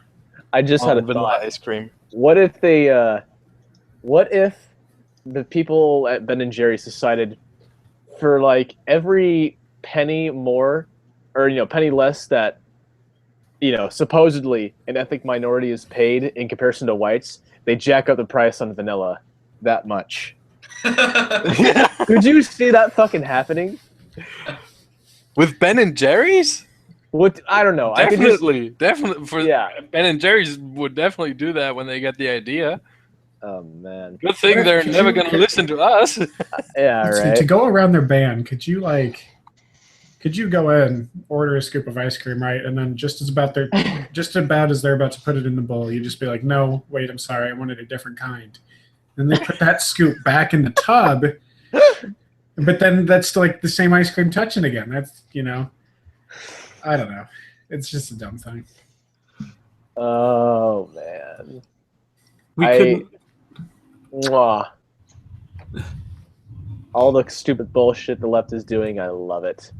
[SPEAKER 7] I just had a
[SPEAKER 5] vanilla
[SPEAKER 7] thought.
[SPEAKER 5] ice cream.
[SPEAKER 7] What if the people at Ben & Jerry's decided for like every penny more, or penny less that supposedly an ethnic minority is paid in comparison to whites, they jack up the price on vanilla that much? Could you see that fucking happening?
[SPEAKER 5] With Ben & Jerry's?
[SPEAKER 7] What, I don't know.
[SPEAKER 5] Definitely.
[SPEAKER 7] Yeah.
[SPEAKER 5] Ben & Jerry's would definitely do that when they get the idea.
[SPEAKER 7] Oh man.
[SPEAKER 5] Good thing they're never going to listen to us.
[SPEAKER 7] Yeah, right.
[SPEAKER 2] To go around their ban, could you go in, order a scoop of ice cream, right, and then just about as they're about to put it in the bowl, you just be like, "No, wait, I'm sorry, I wanted a different kind." Then they put that scoop back in the tub, but then that's like the same ice cream touching again. That's I don't know. It's just a dumb thing.
[SPEAKER 7] Oh man. Mwah. All the stupid bullshit the left is doing, I love it.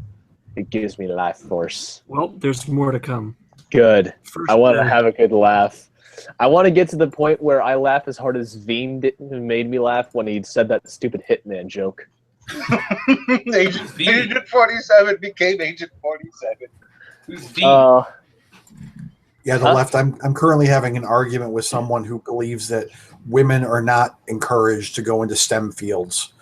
[SPEAKER 7] It gives me life force.
[SPEAKER 1] Well, there's more to come.
[SPEAKER 7] Good.
[SPEAKER 1] First
[SPEAKER 7] I want to
[SPEAKER 1] thing.
[SPEAKER 7] have a good laugh. I want to get to the point where I laugh as hard as Veen made me laugh when he said that stupid Hitman joke.
[SPEAKER 8] Agent 47 became Agent 47.
[SPEAKER 9] Who's V?
[SPEAKER 3] Yeah, the left. I'm currently having an argument with someone who believes that women are not encouraged to go into STEM fields,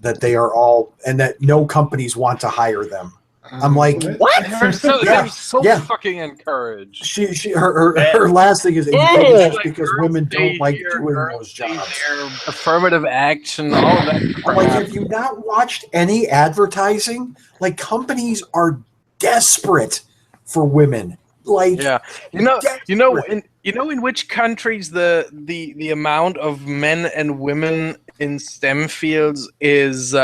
[SPEAKER 3] that they are all, and that no companies want to hire them. I'm like,
[SPEAKER 7] What?
[SPEAKER 5] They're so,
[SPEAKER 3] Yeah,
[SPEAKER 5] they're so
[SPEAKER 3] yeah.
[SPEAKER 5] fucking encouraged.
[SPEAKER 3] Her last thing is it's
[SPEAKER 5] Like,
[SPEAKER 3] because
[SPEAKER 5] girls
[SPEAKER 3] women
[SPEAKER 5] stay
[SPEAKER 3] don't like
[SPEAKER 5] here,
[SPEAKER 3] doing
[SPEAKER 5] girls
[SPEAKER 3] those
[SPEAKER 5] stay
[SPEAKER 3] jobs.
[SPEAKER 5] there, affirmative action, all of that
[SPEAKER 3] I'm like,
[SPEAKER 5] crap.
[SPEAKER 3] have you not watched any advertising? Like, companies are desperate for women. Like,
[SPEAKER 5] Yeah, you know in which countries the amount of men and women in STEM fields is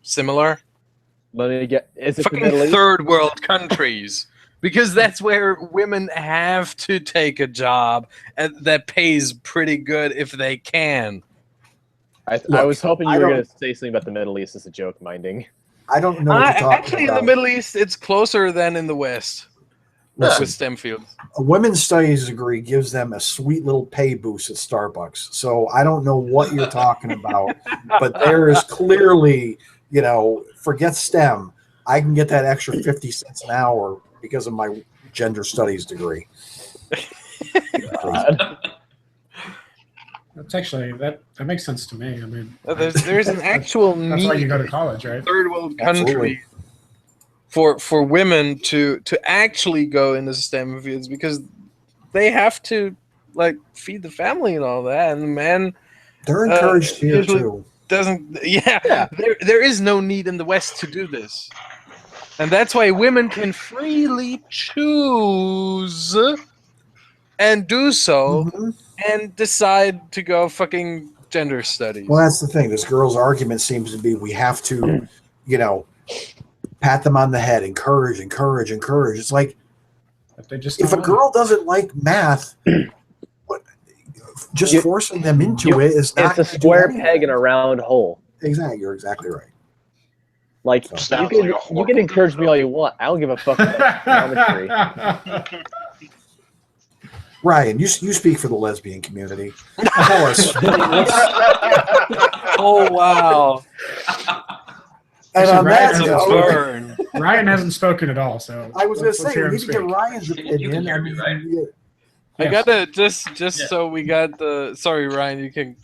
[SPEAKER 5] similar?
[SPEAKER 7] Let me get. Is it the
[SPEAKER 5] Fucking
[SPEAKER 7] Middle East?
[SPEAKER 5] third world countries, because that's where women have to take a job and that pays pretty good if they can.
[SPEAKER 7] I
[SPEAKER 3] Look,
[SPEAKER 7] was hoping
[SPEAKER 3] I
[SPEAKER 7] you were
[SPEAKER 3] don't-
[SPEAKER 7] going to say something about the Middle East as a joke, minding.
[SPEAKER 3] I don't know what you're talking
[SPEAKER 5] Actually,
[SPEAKER 3] about.
[SPEAKER 5] in the Middle East, it's closer than in the West
[SPEAKER 3] Listen,
[SPEAKER 5] with STEM fields.
[SPEAKER 3] a women's studies degree gives them a sweet little pay boost at Starbucks. So I don't know what you're talking about, but there is clearly, forget STEM. I can get that extra 50 cents an hour because of my gender studies degree.
[SPEAKER 4] That's actually that makes sense to me. I mean,
[SPEAKER 5] There's an actual
[SPEAKER 4] that's why you
[SPEAKER 5] need
[SPEAKER 4] go to college, right?
[SPEAKER 5] third world
[SPEAKER 3] Absolutely.
[SPEAKER 5] country for women to actually go into STEM fields, because they have to like feed the family and all that, and the man
[SPEAKER 3] They're encouraged here
[SPEAKER 5] usually
[SPEAKER 3] too.
[SPEAKER 5] doesn't. Yeah. There is no need in the West to do this, and that's why women can freely choose and do so
[SPEAKER 3] Mhm.
[SPEAKER 5] and decide to go fucking gender studies.
[SPEAKER 3] Well, that's the thing. This girl's argument seems to be we have to, pat them on the head, encourage. It's like,
[SPEAKER 4] But they just
[SPEAKER 3] if a
[SPEAKER 4] don't
[SPEAKER 3] girl doesn't like math, just forcing them into it is not.
[SPEAKER 7] It's a
[SPEAKER 3] gonna do
[SPEAKER 7] square
[SPEAKER 3] anything.
[SPEAKER 7] peg in a round hole.
[SPEAKER 3] Exactly, you're exactly right.
[SPEAKER 7] Like
[SPEAKER 6] Sounds
[SPEAKER 7] you
[SPEAKER 6] like a
[SPEAKER 7] can
[SPEAKER 6] horrible
[SPEAKER 7] encourage me all you want. I don't give a fuck about geometry.
[SPEAKER 3] Ryan, you speak for the lesbian community. Tell us.
[SPEAKER 5] Oh wow!
[SPEAKER 3] And on that
[SPEAKER 4] Ryan,
[SPEAKER 3] note,
[SPEAKER 5] Burn.
[SPEAKER 4] Ryan hasn't spoken at all, so
[SPEAKER 3] I was going
[SPEAKER 4] let's
[SPEAKER 3] to say
[SPEAKER 4] hear
[SPEAKER 3] we
[SPEAKER 4] him
[SPEAKER 3] need to get
[SPEAKER 4] speak.
[SPEAKER 3] Ryan's opinion.
[SPEAKER 9] hear me, right?
[SPEAKER 5] I
[SPEAKER 4] Yes.
[SPEAKER 5] gotta just so we got the. Sorry, Ryan. You can.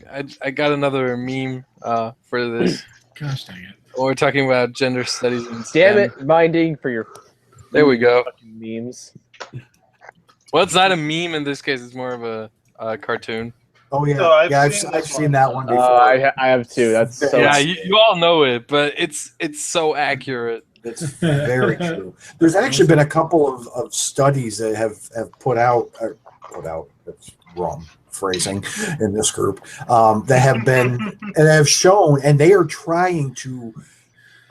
[SPEAKER 5] I got another meme for this.
[SPEAKER 4] Gosh dang it!
[SPEAKER 5] We're talking about gender studies and
[SPEAKER 7] Damn
[SPEAKER 5] STEM.
[SPEAKER 7] it, minding for your
[SPEAKER 5] There we go.
[SPEAKER 7] fucking memes.
[SPEAKER 5] Well, it's not a meme in this case. It's more of a cartoon.
[SPEAKER 3] Oh yeah,
[SPEAKER 8] So I've
[SPEAKER 3] I've
[SPEAKER 8] seen
[SPEAKER 3] I've
[SPEAKER 8] this
[SPEAKER 3] seen
[SPEAKER 8] one.
[SPEAKER 3] that one before.
[SPEAKER 7] I have too. That's so.
[SPEAKER 5] Yeah, you all know it, but it's so accurate.
[SPEAKER 3] It's very true. There's actually been a couple of studies that have put out. That's wrong phrasing in this group. That have been and have shown, and they are trying to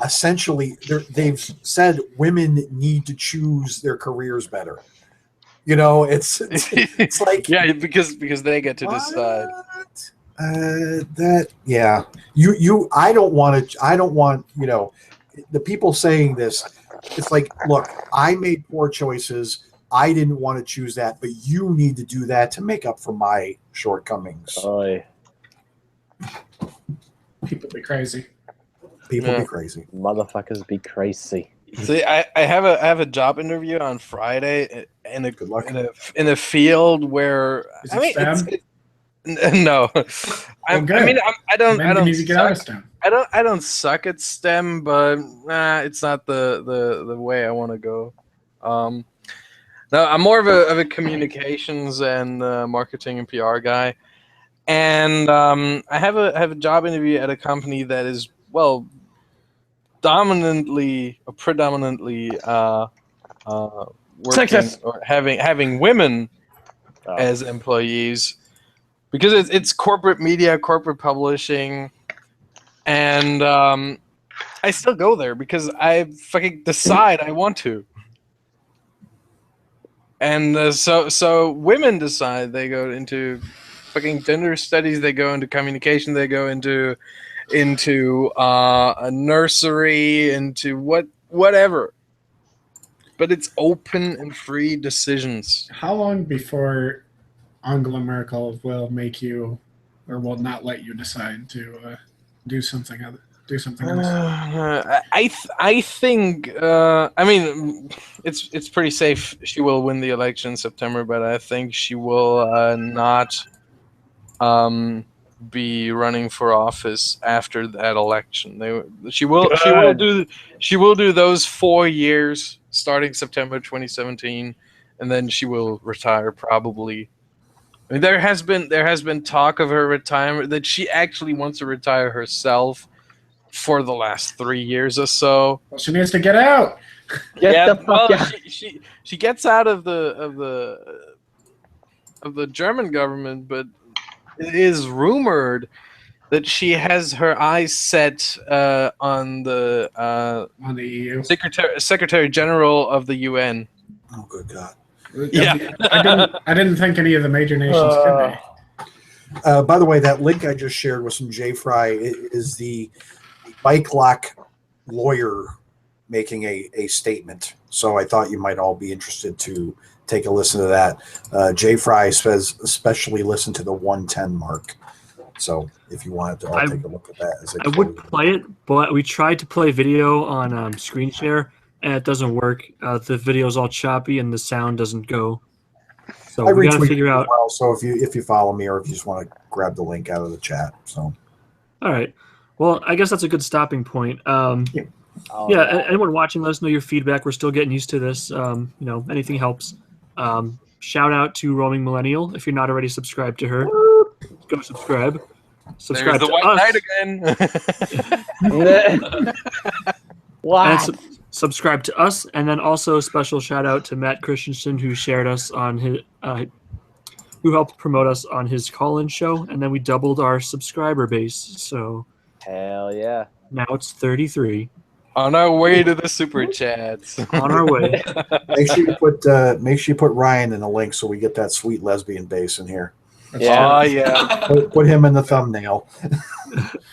[SPEAKER 3] essentially. They've said women need to choose their careers better. It's like
[SPEAKER 5] Yeah, because they get to decide.
[SPEAKER 3] I don't want the people saying this. It's like, look, I made poor choices. I didn't want to choose that, but you need to do that to make up for my shortcomings.
[SPEAKER 7] Oy,
[SPEAKER 4] People be crazy.
[SPEAKER 3] People
[SPEAKER 5] Yeah.
[SPEAKER 3] be crazy.
[SPEAKER 7] motherfuckers be crazy.
[SPEAKER 5] See, I have a job interview on Friday in a
[SPEAKER 3] Good luck.
[SPEAKER 5] in a field where
[SPEAKER 4] Is it STEM?
[SPEAKER 5] no. I
[SPEAKER 4] good.
[SPEAKER 5] mean, I don't
[SPEAKER 4] need to get out of
[SPEAKER 5] suck,
[SPEAKER 4] STEM.
[SPEAKER 5] I don't suck at STEM, but it's not the way I want to go. No, I'm more of a communications and marketing and PR guy, and I have a job interview at a company that is predominantly working
[SPEAKER 7] Sexist.
[SPEAKER 5] or having women
[SPEAKER 7] Oh.
[SPEAKER 5] as employees, because it's corporate media, corporate publishing, and I still go there because I fucking decide I want to. And so women decide they go into fucking gender studies, they go into communication, they go into a nursery, into whatever. But it's open and free decisions.
[SPEAKER 4] How long before Angela Merkel will make you, or will not let you decide to do something
[SPEAKER 2] do something else.
[SPEAKER 5] I think I mean it's pretty safe. She will win the election in September, but I think she will not be running for office after that election. She will do those 4 years starting September 2017, and then she will retire probably. I mean, there has been talk of her retirement, that she actually wants to retire herself for the last 3 years or so.
[SPEAKER 2] Well, she needs to get out.
[SPEAKER 7] Get the fuck out.
[SPEAKER 5] She gets out of the German government, but it is rumored that she has her eyes set on the
[SPEAKER 2] EU.
[SPEAKER 5] Secretary General of the UN.
[SPEAKER 3] Oh, good God.
[SPEAKER 5] Yeah.
[SPEAKER 2] I didn't think any of the major nations could be.
[SPEAKER 3] By the way, that link I just shared with some J Fry is the bike lock lawyer making a statement. So I thought you might all be interested to take a listen to that. J Fry says especially listen to the 110 mark. So if you wanted to, I'll take a look at that.
[SPEAKER 1] I would play it, but we tried to play video on screen share, and it doesn't work. The video's all choppy, and the sound doesn't go. So we got to figure out.
[SPEAKER 3] Well, so if you follow me, or if you just want to grab the link out of the chat. So.
[SPEAKER 1] All right. Well, I guess that's a good stopping point. Anyone watching, let us know your feedback. We're still getting used to this. Anything helps. Shout out to Roaming Millennial. If you're not already subscribed to her, go subscribe. Subscribe
[SPEAKER 5] There's the
[SPEAKER 1] to
[SPEAKER 5] white
[SPEAKER 1] us.
[SPEAKER 5] knight again.
[SPEAKER 7] Wow.
[SPEAKER 1] And subscribe to us, and then also a special shout out to Matt Christensen, who shared us on his, who helped promote us on his call-in show, and then we doubled our subscriber base. So
[SPEAKER 7] Hell yeah.
[SPEAKER 1] now it's 33.
[SPEAKER 5] On our way to the super chats.
[SPEAKER 1] On our way.
[SPEAKER 3] Make sure you put Ryan in the link so we get that sweet lesbian bass in here.
[SPEAKER 7] Yeah.
[SPEAKER 5] Oh yeah.
[SPEAKER 3] Put him in the thumbnail.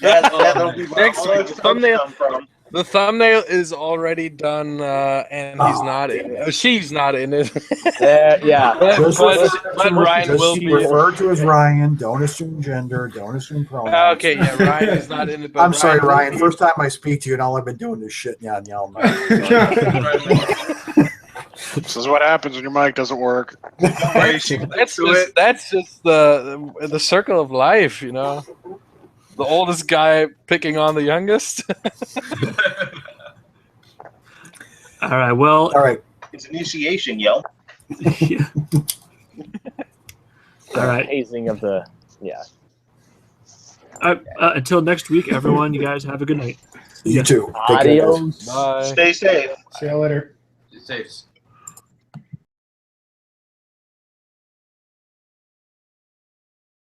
[SPEAKER 8] That'll be
[SPEAKER 5] Next
[SPEAKER 8] where all
[SPEAKER 5] week,
[SPEAKER 8] those
[SPEAKER 5] thumbnail.
[SPEAKER 8] come from.
[SPEAKER 5] The thumbnail is already done, and he's not in it. She's not in it.
[SPEAKER 7] Yeah.
[SPEAKER 3] Just
[SPEAKER 5] but Ryan will be.
[SPEAKER 3] refer to as Ryan. Don't assume gender. Don't assume pronouns.
[SPEAKER 5] Okay, yeah, Ryan is not in it. But
[SPEAKER 3] I'm sorry,
[SPEAKER 5] will
[SPEAKER 3] Ryan.
[SPEAKER 5] be.
[SPEAKER 3] First time I speak to you, and all I've been doing is shitting on you all night.
[SPEAKER 6] This is what happens when your mic doesn't work.
[SPEAKER 5] That's just the circle of life, you know. The oldest guy picking on the youngest.
[SPEAKER 1] All right. Well.
[SPEAKER 3] All right.
[SPEAKER 8] It's initiation, yo.
[SPEAKER 1] Yeah. All right.
[SPEAKER 7] Hazing of the
[SPEAKER 1] Until next week, everyone. You guys have a good night.
[SPEAKER 3] You too. Take care, guys.
[SPEAKER 7] Adios.
[SPEAKER 5] Bye.
[SPEAKER 8] Stay safe.
[SPEAKER 2] See you later.
[SPEAKER 9] Stay safe.